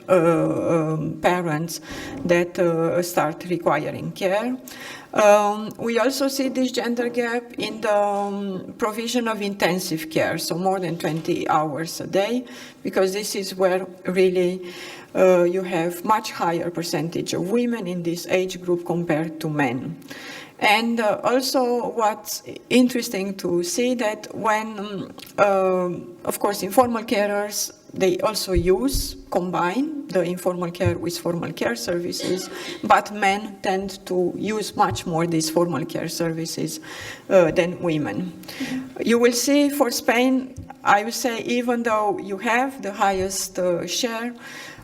S8: parents that start requiring care. We also see this gender gap in the provision of intensive care, so more than 20 hours a day, because this is where really you have much higher percentage of women in this age group compared to men. And also what's interesting to see that when, of course, informal carers, they also combine the informal care with formal care services, but men tend to use much more these formal care services than women. You will see for Spain, I would say, even though you have the highest share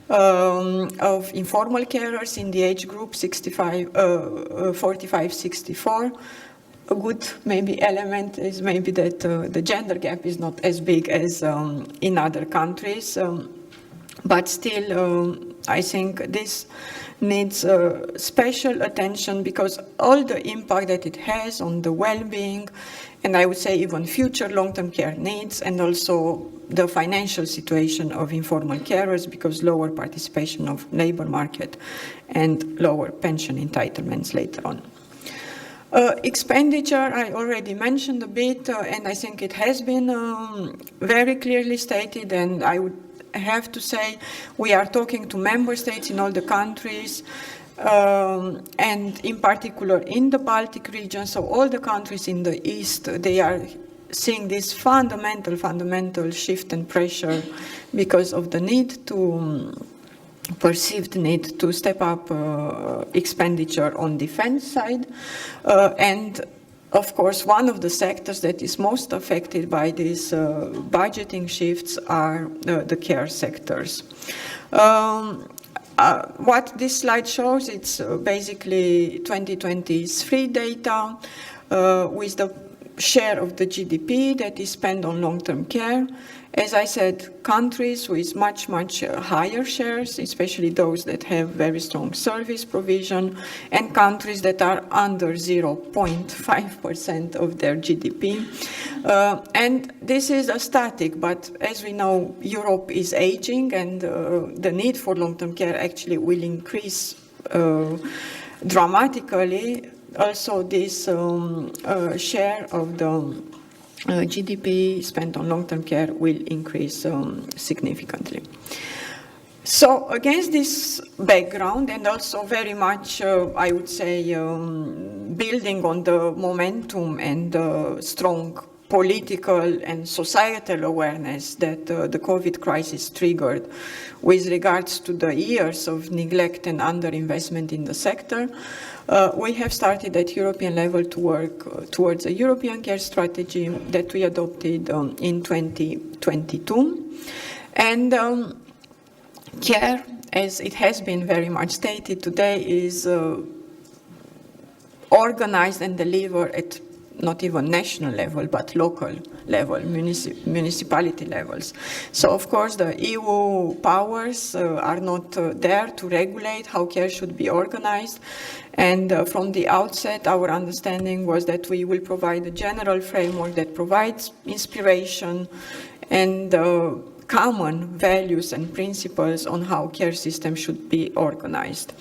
S8: of informal carers in the age group 45-64, a good maybe element is maybe that the gender gap is not as big as in other countries, but still I think this needs special attention because all the impact that it has on the well-being, and I would say even future long-term care needs, and also the financial situation of informal carers because lower participation of labor market and lower pension entitlements later on. Expenditure, I already mentioned a bit, and I think it has been very clearly stated, and I would have to say we are talking to member states in all the countries, and in particular in the Baltic region, so all the countries in the East, they are seeing this fundamental shift and pressure because of the need to perceived need to step up expenditure on defense side, and of course one of the sectors that is most affected by these budgeting shifts are the care sectors. What this slide shows, it's basically 2023 data with the share of the GDP that is spent on long-term care. As I said, countries with much higher shares, especially those that have very strong service provision, and countries that are under 0.5% of their GDP. And this is a static, but as we know, Europe is aging, and the need for long-term care actually will increase dramatically. Also, this share of the GDP spent on long-term care will increase significantly. So against this background, and also very much, I would say, building on the momentum and strong political and societal awareness that the COVID crisis triggered with regards to the years of neglect and underinvestment in the sector, we have started at European level to work towards a European care strategy that we adopted in 2022. And care, as it has been very much stated today, is organized and delivered at not even national level, but local level, municipality levels. So, of course, the EU powers are not there to regulate how care should be organized. And from the outset, our understanding was that we will provide a general framework that provides inspiration and common values and principles on how care systems should be organized.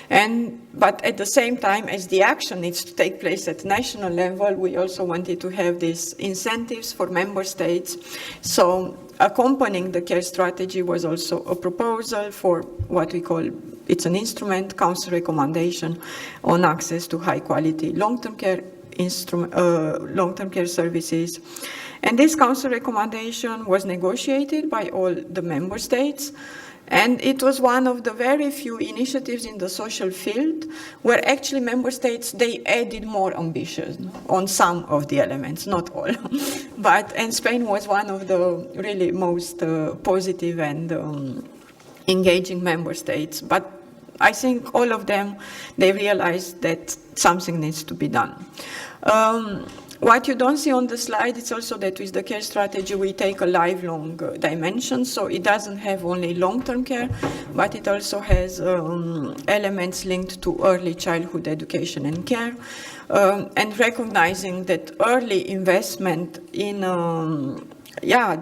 S8: But at the same time, as the action needs to take place at national level, we also wanted to have these incentives for member states. So accompanying the care strategy was also a proposal for what we call, it's an instrument, Council recommendation on access to high quality long-term care services. And this Council recommendation was negotiated by all the member states, and it was one of the very few initiatives in the social field where actually member states, they added more ambition on some of the elements, not all. And Spain was one of the really most positive and engaging member states. But I think all of them, they realized that something needs to be done. What you don't see on the slide is also that with the care strategy we take a lifelong dimension, so it doesn't have only long-term care, but it also has elements linked to early childhood education and care, and recognizing that early investment in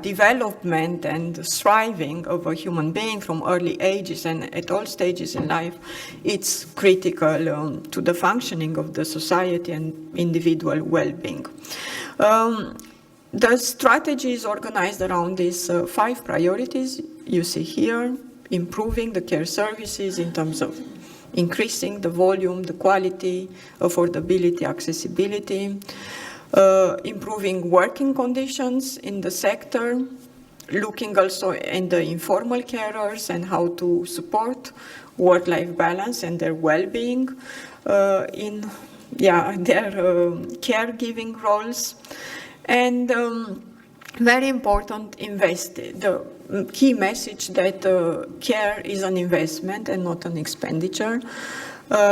S8: development and thriving of a human being from early ages and at all stages in life, it's critical to the functioning of the society and individual well-being. The strategy is organized around these 5 priorities you see here: improving the care services in terms of increasing the volume, the quality, affordability, accessibility, improving working conditions in the sector, looking also in the informal carers and how to support work-life balance and their well-being in their caregiving roles, and very important, the key message that care is an investment and not an expenditure.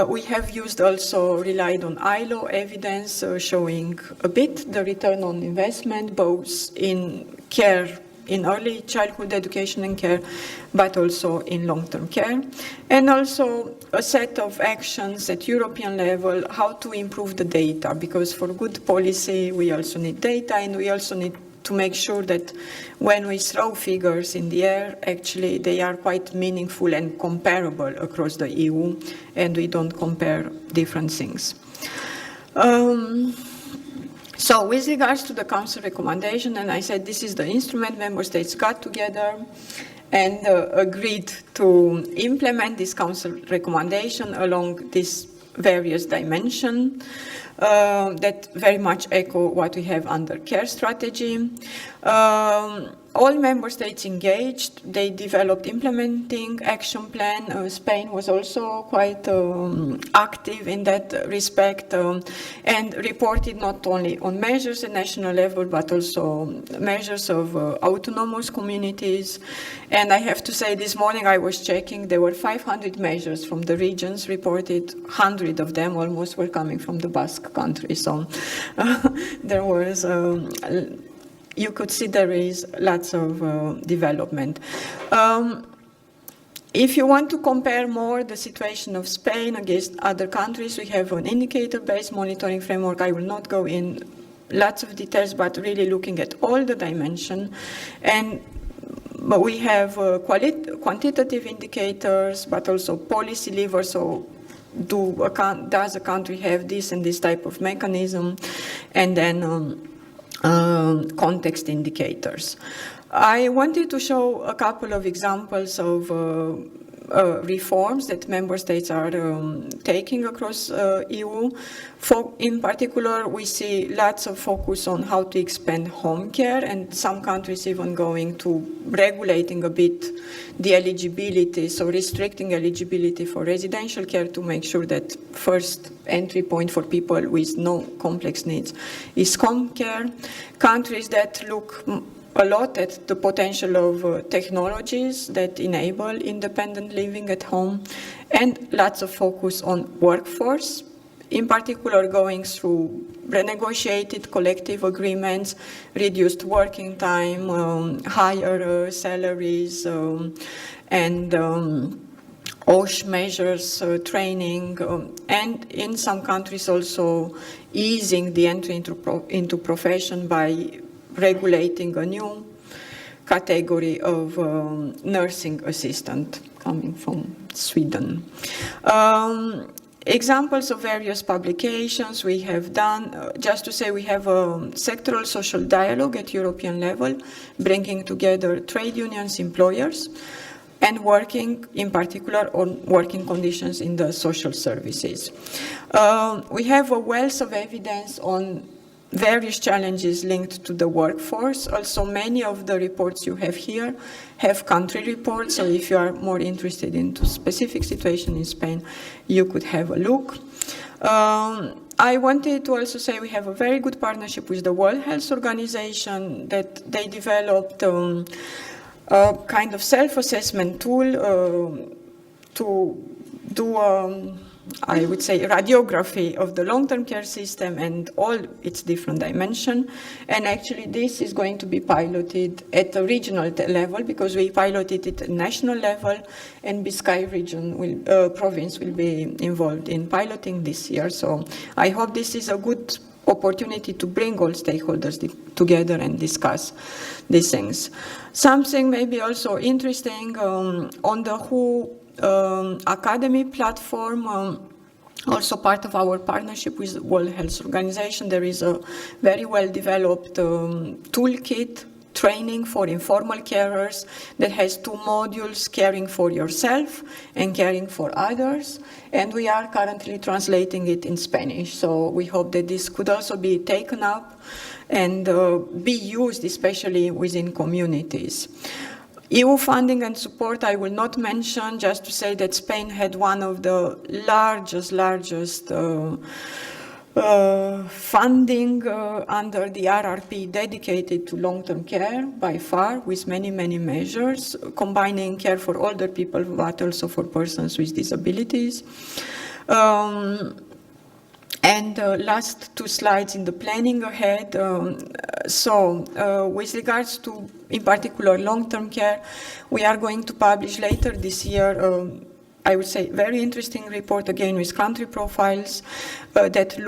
S8: We have used also relied on ILO evidence showing a bit the return on investment, both in care, in early childhood education and care, but also in long-term care. And also a set of actions at European level, how to improve the data, because for good policy, we also need data, and we also need to make sure that when we throw figures in the air, actually they are quite meaningful and comparable across the EU, and we don't compare different things. So with regards to the Council recommendation, and I said this is the instrument, member states got together and agreed to implement this Council recommendation along these various dimensions that very much echo what we have under care strategy. All member states engaged, they developed implementing action plan. Spain was also quite active in that respect and reported not only on measures at national level, but also measures of autonomous communities. And I have to say, this morning I was checking, there were 500 measures from the regions reported, 100 of them almost were coming from the Basque country. So there was you could see there is lots of development. If you want to compare more the situation of Spain against other countries, we have an indicator-based monitoring framework. I will not go in lots of details, but really looking at all the dimensions. But we have quantitative indicators, but also policy levers. So does a country have this and this type of mechanism? And then context indicators. I wanted to show a couple of examples of reforms that member states are taking across EU. In particular, we see lots of focus on how to expand home care, and some countries even going to regulating a bit the eligibility, so restricting eligibility for residential care to make sure that first entry point for people with no complex needs is home care. Countries that look a lot at the potential of technologies that enable independent living at home, and lots of focus on workforce, in particular going through renegotiated collective agreements, reduced working time, higher salaries, and OSH measures, training, and in some countries also easing the entry into profession by regulating a new category of nursing assistant coming from Sweden. Examples of various publications we have done, just to say we have a sectoral social dialogue at European level, bringing together trade unions, employers, and working in particular on working conditions in the social services. We have a wealth of evidence on various challenges linked to the workforce. Also, many of the reports you have here have country reports, so if you are more interested into specific situation in Spain, you could have a look. I wanted to also say we have a very good partnership with the World Health Organization, that they developed a kind of self-assessment tool to do I would say radiography of the long-term care system and all its different dimensions. And actually this is going to be piloted at the regional level, because we piloted it at national level, and Biscay region province will be involved in piloting this year. So I hope this is a good opportunity to bring all stakeholders together and discuss these things. Something maybe also interesting on the WHO Academy platform, also part of our partnership with the World Health Organization, there is a very well developed toolkit training for informal carers that has 2 modules, caring for yourself and caring for others, and we are currently translating it in Spanish. So we hope that this could also be taken up and be used, especially within communities. EU funding and support I will not mention, just to say that Spain had one of the largest funding under the RRP dedicated to long-term care by far, with many measures, combining care for older people but also for persons with disabilities. And last two slides in the planning ahead. With regards to, in particular, long-term care, we are going to publish later this year, I would say, very interesting report, again, with country profiles that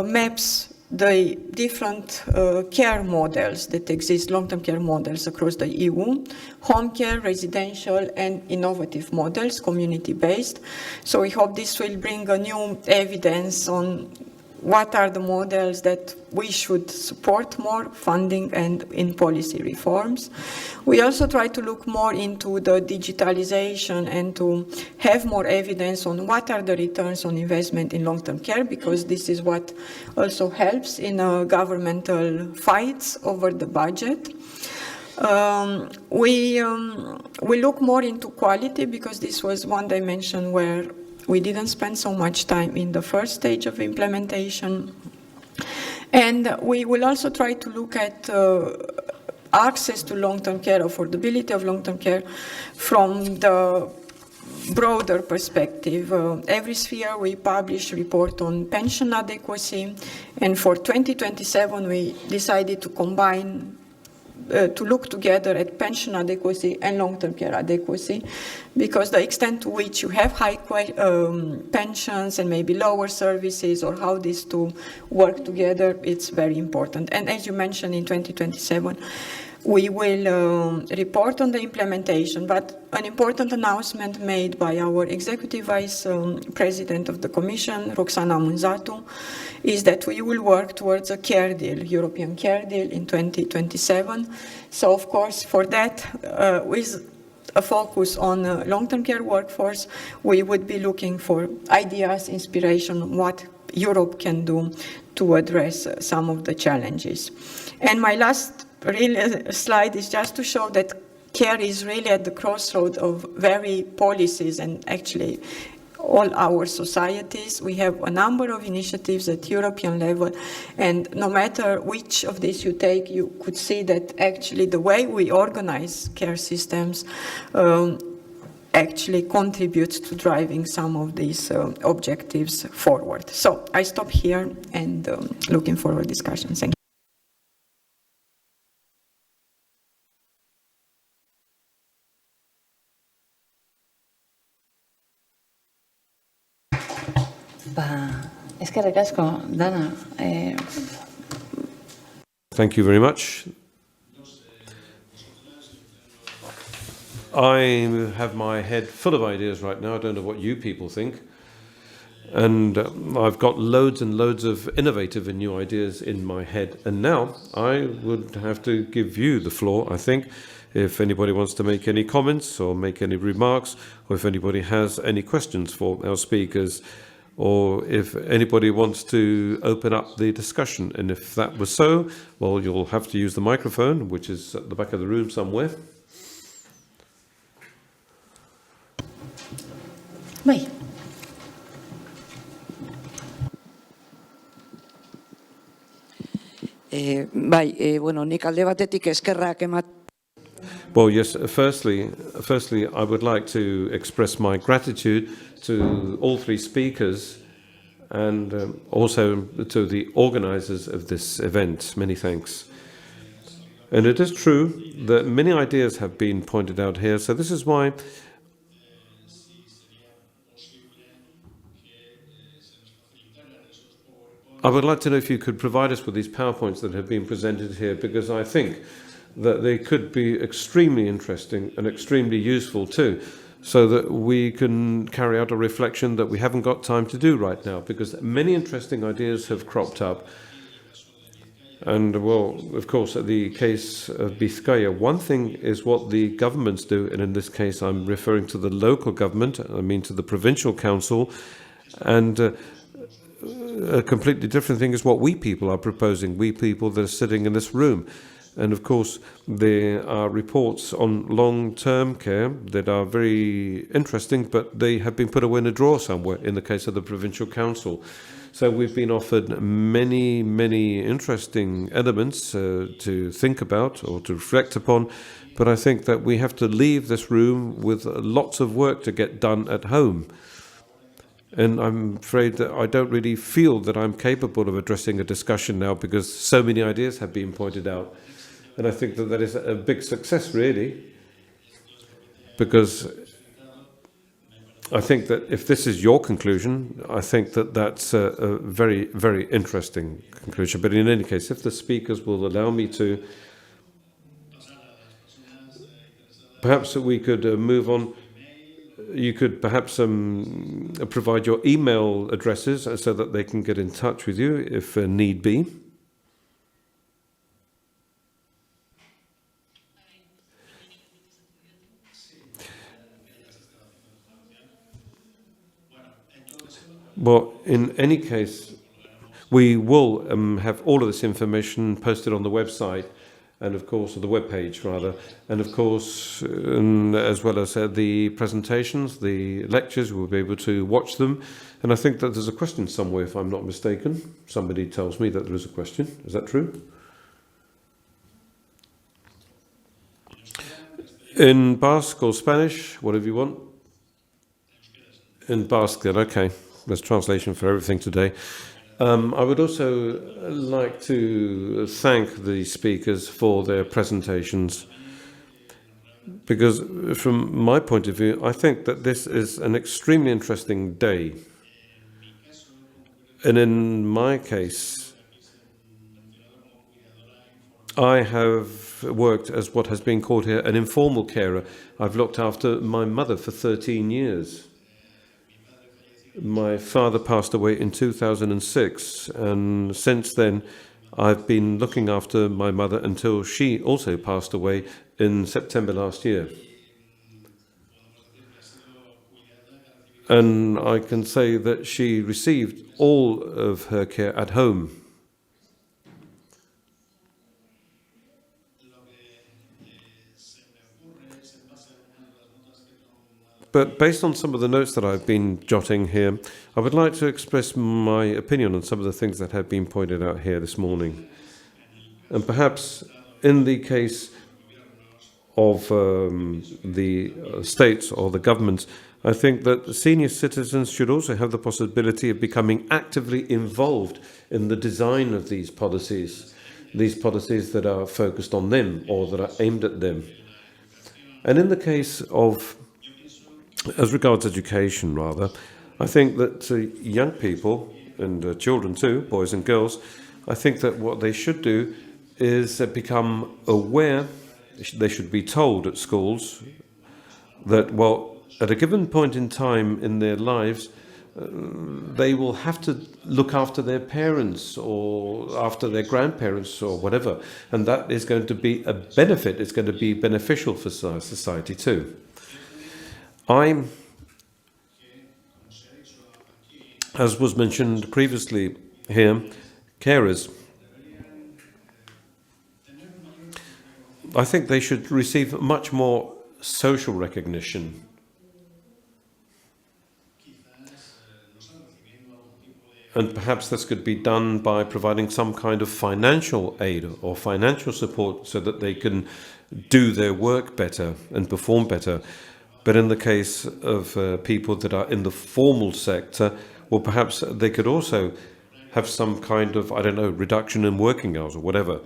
S8: maps the different care models that exist, long-term care models across the EU, home care, residential, and innovative models, community-based. So we hope this will bring a new evidence on what are the models that we should support more, funding and in policy reforms. We also try to look more into the digitalization and to have more evidence on what are the returns on investment in long-term care, because this is what also helps in governmental fights over the budget. We look more into quality, because this was one dimension where we didn't spend so much time in the first stage of implementation. And we will also try to look at access to long-term care, affordability of long-term care from the broader perspective. Every year we publish a report on pension adequacy, and for 2027 we decided to combine to look together at pension adequacy and long-term care adequacy, because the extent to which you have high pensions and maybe lower services, or how these two work together, it's very important. And as you mentioned, in 2027, we will report on the implementation, but an important announcement made by our Executive Vice President of the Commission, Roxana Munzatu, is that we will work towards a care deal, European care deal, in 2027. So, of course, for that, with a focus on long-term care workforce, we would be looking for ideas, inspiration, what Europe can do to address some of the challenges. And my last slide is just to show that care is really at the crossroad of very policies and actually all our societies. We have a number of initiatives at European level, and no matter which of these you take, you could see that actually the way we organize care systems actually contributes to driving some of these objectives forward. So I stop here and looking forward to discussion. Thank you.
S1: Eskerrik asko, Dana.
S6: Thank you very much. I have my head full of ideas right now. I don't know what you people think. And I've got loads and loads of innovative and new ideas in my head. And now I would have to give you the floor, I think, if anybody wants to make any comments or make any remarks, or if anybody has any questions for our speakers, or if anybody wants to open up the discussion. And if that was so, well, you'll have to use the microphone, which is at the back of the room somewhere.
S1: Bai.
S9: Bueno, nik alde batetik eskerrak emat.
S6: Well, yes, firstly, I would like to express my gratitude to all three speakers and also to the organizers of this event. Many thanks. And it is true that many ideas have been pointed out here, so this is why I would like to know if you could provide us with these PowerPoints that have been presented here, because I think that they could be extremely interesting and extremely useful too, so that we can carry out a reflection that we haven't got time to do right now, because many interesting ideas have cropped up. And, well, of course, at the case of Bizkaia, one thing is what the governments do, and in this case I'm referring to the local government, I mean to the provincial council, and a completely different thing is what we people are proposing, we people that are sitting in this room. And of course, there are reports on long-term care that are very interesting, but they have been put away in a drawer somewhere in the case of the provincial council. So we've been offered many, many interesting elements to think about or to reflect upon, but I think that we have to leave this room with lots of work to get done at home. And I'm afraid that I don't really feel that I'm capable of addressing a discussion now because so many ideas have been pointed out. And I think that that is a big success, really, because I think that if this is your conclusion, I think that that's a very, very interesting conclusion. But in any case, if the speakers will allow me to, perhaps we could move on. You could perhaps provide your email addresses so that they can get in touch with you if need be. Well, in any case, we will have all of this information posted on the website, and of course, the webpage rather, and of course, as well as the presentations, the lectures, we'll be able to watch them. And I think that there's a question somewhere, if I'm not mistaken. Somebody tells me that there is a question. Is that true? In Basque or Spanish, whatever you want. In Basque, then, okay. There's translation for everything today. I would also like to thank the speakers for their presentations, because from my point of view, I think that this is an extremely interesting day. And in my case, I have worked as what has been called here an informal carer. I've looked after my mother for 13 years. My father passed away in 2006, and since then I've been looking after my mother until she also passed away in September last year. And I can say that she received all of her care at home. But based on some of the notes that I've been jotting here, I would like to express my opinion on some of the things that have been pointed out here this morning. And perhaps in the case of the states or the governments, I think that senior citizens should also have the possibility of becoming actively involved in the design of these policies that are focused on them or that are aimed at them. And in the case of, as regards education, rather, I think that young people and children too, boys and girls, I think that what they should do is become aware. They should be told at schools that, well, at a given point in time in their lives, they will have to look after their parents or after their grandparents or whatever, and that is going to be a benefit. It's going to be beneficial for society too. As was mentioned previously here, carers, I think they should receive much more social recognition. And perhaps this could be done by providing some kind of financial aid or financial support so that they can do their work better and perform better. But in the case of people that are in the formal sector, well, perhaps they could also have some kind of, I don't know, reduction in working hours or whatever.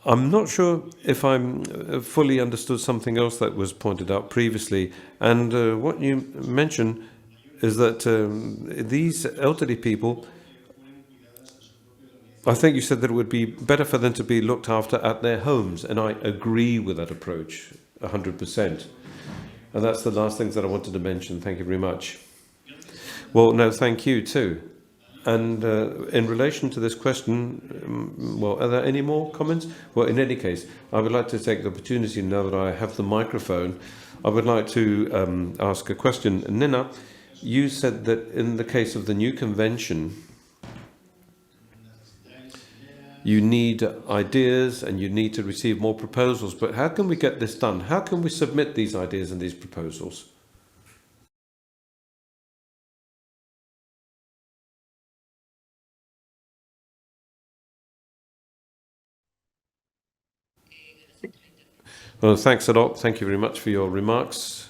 S6: I'm not sure if I'm fully understood something else that was pointed out previously. And what you mentioned is that these elderly people, I think you said that it would be better for them to be looked after at their homes. And I agree with that approach 100%. And that's the last things that I wanted to mention. Thank you very much. Well, no, thank you too. And in relation to this question, well, are there any more comments? Well, in any case, I would like to take the opportunity now that I have the microphone. I would like to ask a question. Nena, you said that in the case of the new convention, you need ideas and you need to receive more proposals. But how can we get this done? How can we submit these ideas and these proposals? Well, thanks a lot. Thank you very much for your remarks.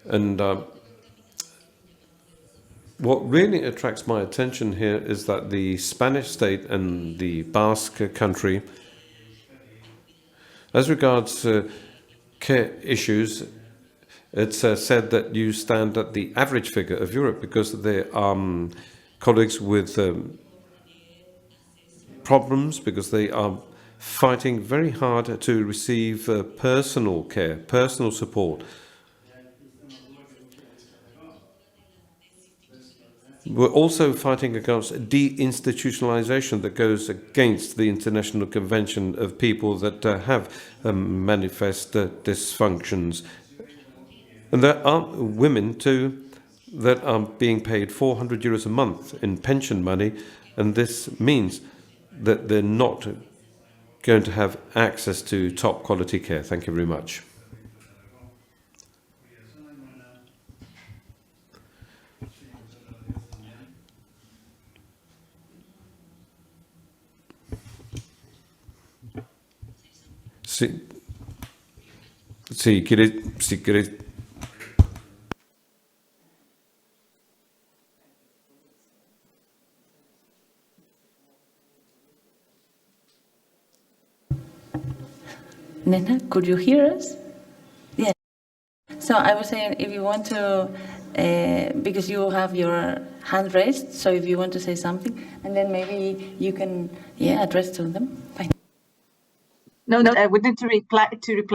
S6: And what really attracts my attention here is that the Spanish state and the Basque country, as regards care issues, it's said that you stand at the average figure of Europe because there are colleagues with problems, because they are fighting very hard to receive personal care, personal support. We're also fighting against deinstitutionalization that goes against the International Convention of people that have manifest dysfunctions. And there are women too that are being paid €400 a month in pension money, and this means that they're not going to have access to top quality care. Thank you very much. Si quieres.
S10: Nena, could you hear us? Yeah. So I was saying, if you want to, because you have your hand raised, so if you want to say something, and then maybe you can, address to them. Fine.
S4: No, I would need to reply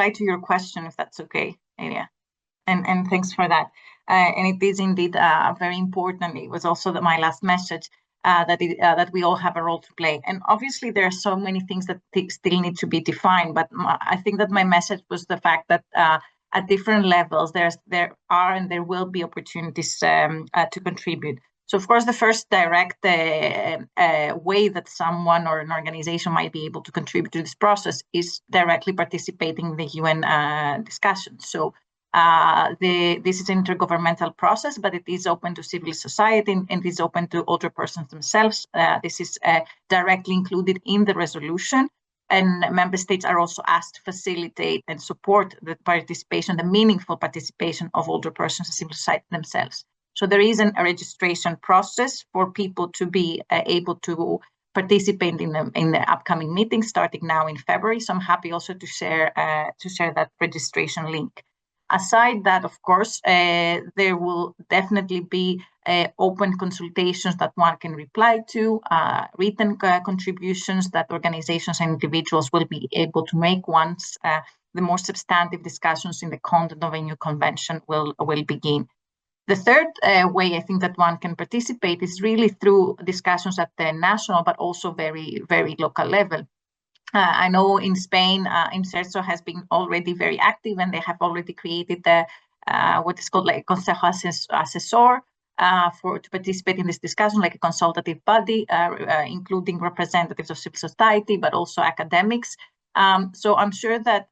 S4: to your question, if that's okay, Iria. And thanks for that. And it is indeed very important. It was also my last message that we all have a role to play. And obviously, there are so many things that still need to be defined. But I think that my message was the fact that at different levels, there are and there will be opportunities to contribute. So, of course, the first direct way that someone or an organization might be able to contribute to this process is directly participating in the UN discussion. So this is an intergovernmental process, but it is open to civil society and it is open to older persons themselves. This is directly included in the resolution. And member states are also asked to facilitate and support the participation, the meaningful participation of older persons and civil society themselves. So there is a registration process for people to be able to participate in the upcoming meeting starting now in February. So I'm happy also to share that registration link. Aside that, of course, there will definitely be open consultations that one can reply to, written contributions that organizations and individuals will be able to make once the more substantive discussions in the content of a new convention will begin. The third way I think that one can participate is really through discussions at the national, but also very, very local level. I know in Spain, Imserso has been already very active, and they have already created what is called like Consejo Asesor to participate in this discussion, like a consultative body, including representatives of civil society, but also academics. So I'm sure that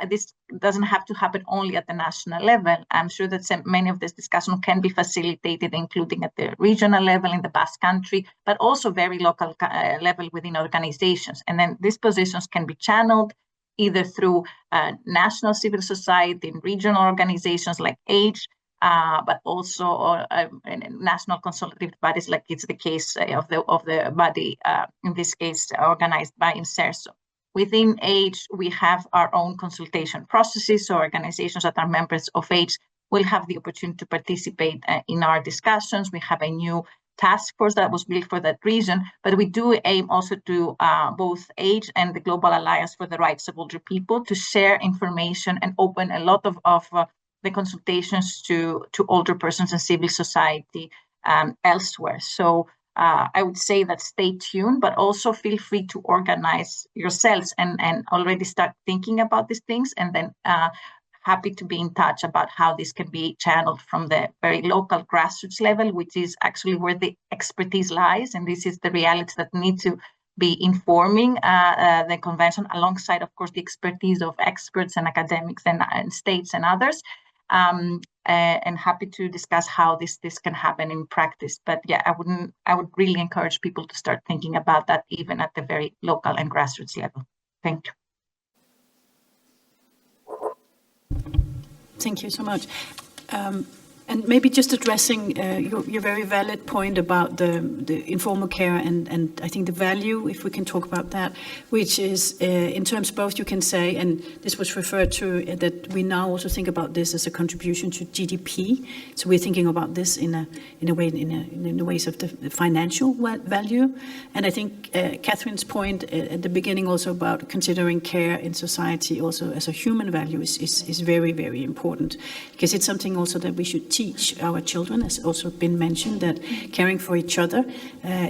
S4: this doesn't have to happen only at the national level. I'm sure that many of this discussion can be facilitated, including at the regional level in the Basque Country, but also very local level within organizations. And then these positions can be channeled either through national civil society and regional organizations like AGE, but also national consultative bodies, like it's the case of the body, in this case, organized by Imserso. Within AGE, we have our own consultation processes, so organizations that are members of AGE will have the opportunity to participate in our discussions. We have a new task force that was built for that reason, but we do aim also to both AGE and the Global Alliance for the Rights of Older People to share information and open a lot of the consultations to older persons and civil society elsewhere. So I would say that stay tuned, but also feel free to organize yourselves and already start thinking about these things, and then happy to be in touch about how this can be channeled from the very local grassroots level, which is actually where the expertise lies. And this is the realities that need to be informing the convention, alongside, of course, the expertise of experts and academics and states and others. And happy to discuss how this can happen in practice. But yeah, I would really encourage people to start thinking about that even at the very local and grassroots level. Thank you.
S7: Thank you so much. And maybe just addressing your very valid point about the informal care and I think the value, if we can talk about that, which is in terms both you can say, and this was referred to, that we now also think about this as a contribution to GDP. So we're thinking about this in the ways of the financial value. And I think Catherine's point at the beginning also about considering care in society also as a human value is very, very important, because it's something also that we should teach our children, as also been mentioned, that caring for each other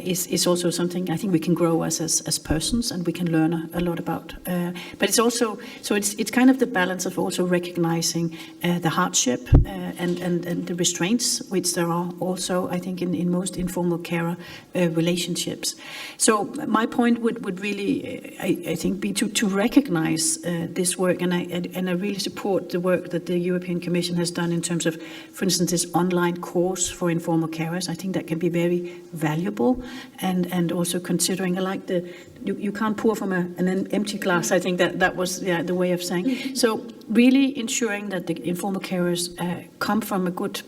S7: is also something I think we can grow as persons, and we can learn a lot about. But it's also, so it's kind of the balance of also recognizing the hardship and the restraints, which there are also, I think, in most informal care relationships. So my point would really, I think, be to recognize this work, and I really support the work that the European Commission has done in terms of, for instance, this online course for informal carers. I think that can be very valuable, and also considering, I like you can't pour from an empty glass. I think that was the way of saying. So really ensuring that the informal carers come from a good,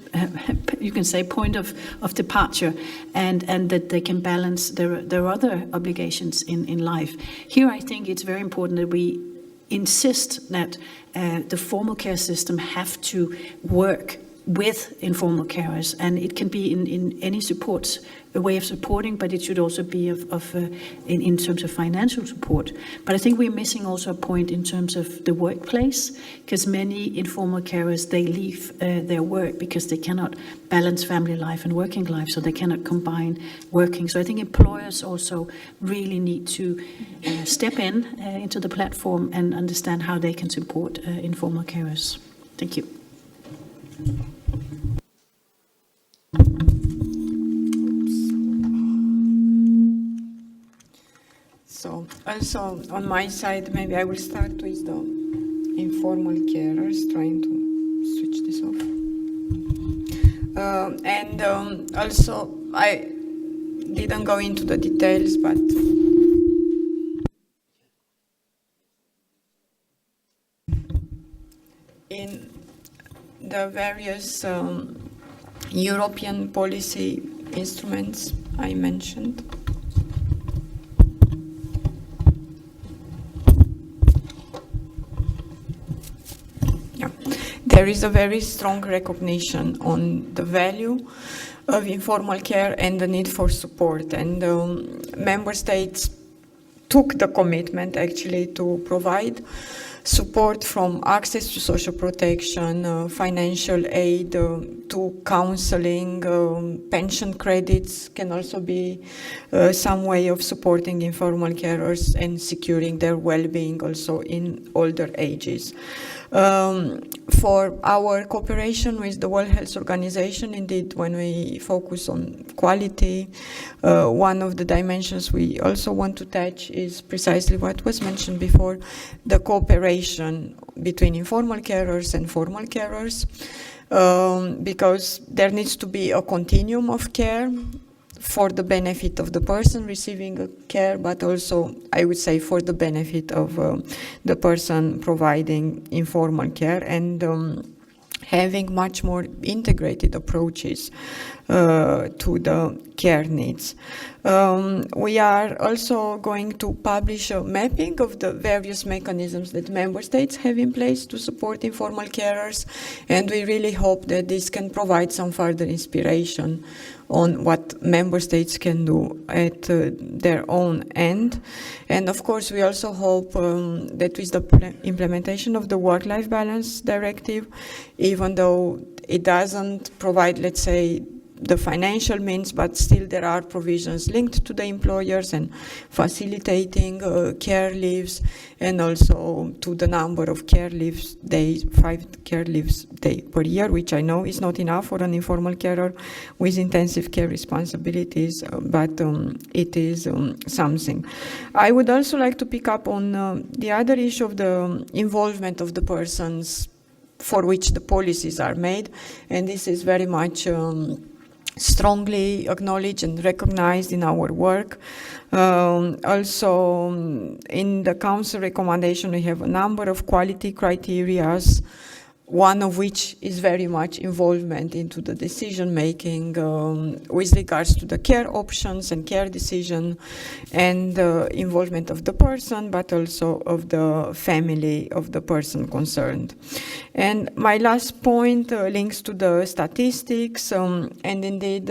S7: you can say, point of departure, and that they can balance their other obligations in life. Here I think it's very important that we insist that the formal care system have to work with informal carers, and it can be in any supports, a way of supporting, but it should also be in terms of financial support. But I think we're missing also a point in terms of the workplace, because many informal carers, they leave their work because they cannot balance family life and working life, so they cannot combine working. So I think employers also really need to step into the platform and understand how they can support informal carers. Thank you.
S8: So also on my side, maybe I will start with the informal carers, trying to switch this off. And also I didn't go into the details, but in the various European policy instruments I mentioned, there is a very strong recognition on the value of informal care and the need for support. And member states took the commitment actually to provide support from access to social protection, financial aid, to counseling, pension credits can also be some way of supporting informal carers and securing their well-being also in older ages. For our cooperation with the World Health Organization, indeed, when we focus on quality, one of the dimensions we also want to touch is precisely what was mentioned before, the cooperation between informal carers and formal carers, because there needs to be a continuum of care for the benefit of the person receiving care, but also, I would say, for the benefit of the person providing informal care, and having much more integrated approaches to the care needs. We are also going to publish a mapping of the various mechanisms that member states have in place to support informal carers, and we really hope that this can provide some further inspiration on what member states can do at their own end. And of course, we also hope that with the implementation of the Work-Life Balance Directive, even though it doesn't provide, let's say, the financial means, but still there are provisions linked to the employers and facilitating care leaves, and also to the number of care leaves days, 5 care leaves day per year, which I know is not enough for an informal carer with intensive care responsibilities, but it is something. I would also like to pick up on the other issue of the involvement of the persons for which the policies are made, and this is very much strongly acknowledged and recognized in our work. Also, in the Council recommendation, we have a number of quality criteria one of which is very much involvement into the decision making with regards to the care options and care decision and involvement of the person, but also of the family of the person concerned. And my last point links to the statistics, and indeed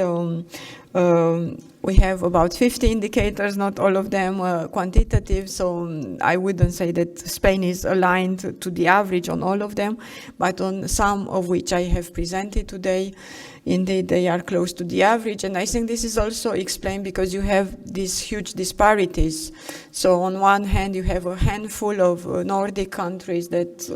S8: we have about 50 indicators, not all of them quantitative, so I wouldn't say that Spain is aligned to the average on all of them, but on some of which I have presented today, indeed they are close to the average. And I think this is also explained because you have these huge disparities. So on one hand you have a handful of Nordic countries that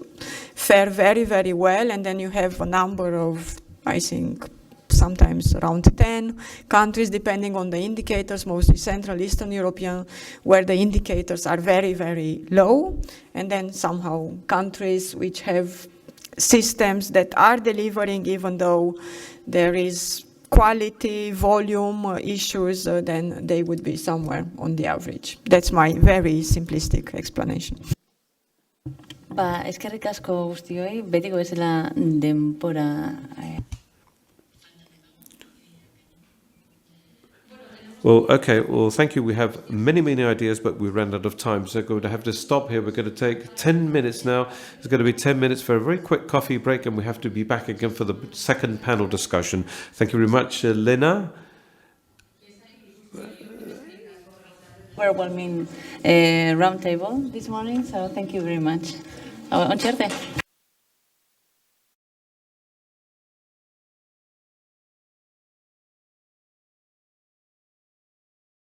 S8: fare very, very well, and then you have a number of, I think, sometimes around 10 countries, depending on the indicators, mostly Central Eastern European, where the indicators are very, very low, and then somehow countries which have systems that are delivering, even though there is quality, volume issues, then they would be somewhere on the average. That's my very simplistic explanation.
S10: Eskerrik asko guztioi, betiko bezala denbora.
S6: Well, okay. Well, thank you. We have many, many ideas, but we ran out of time. So we're going to have to stop here. We're going to take 10 minutes now. It's going to be 10 minutes for a very quick coffee break, and we have to be back again for the second panel discussion. Thank you very much, Lena.
S10: Overwhelming roundtable this morning, so thank you very much. On suerte.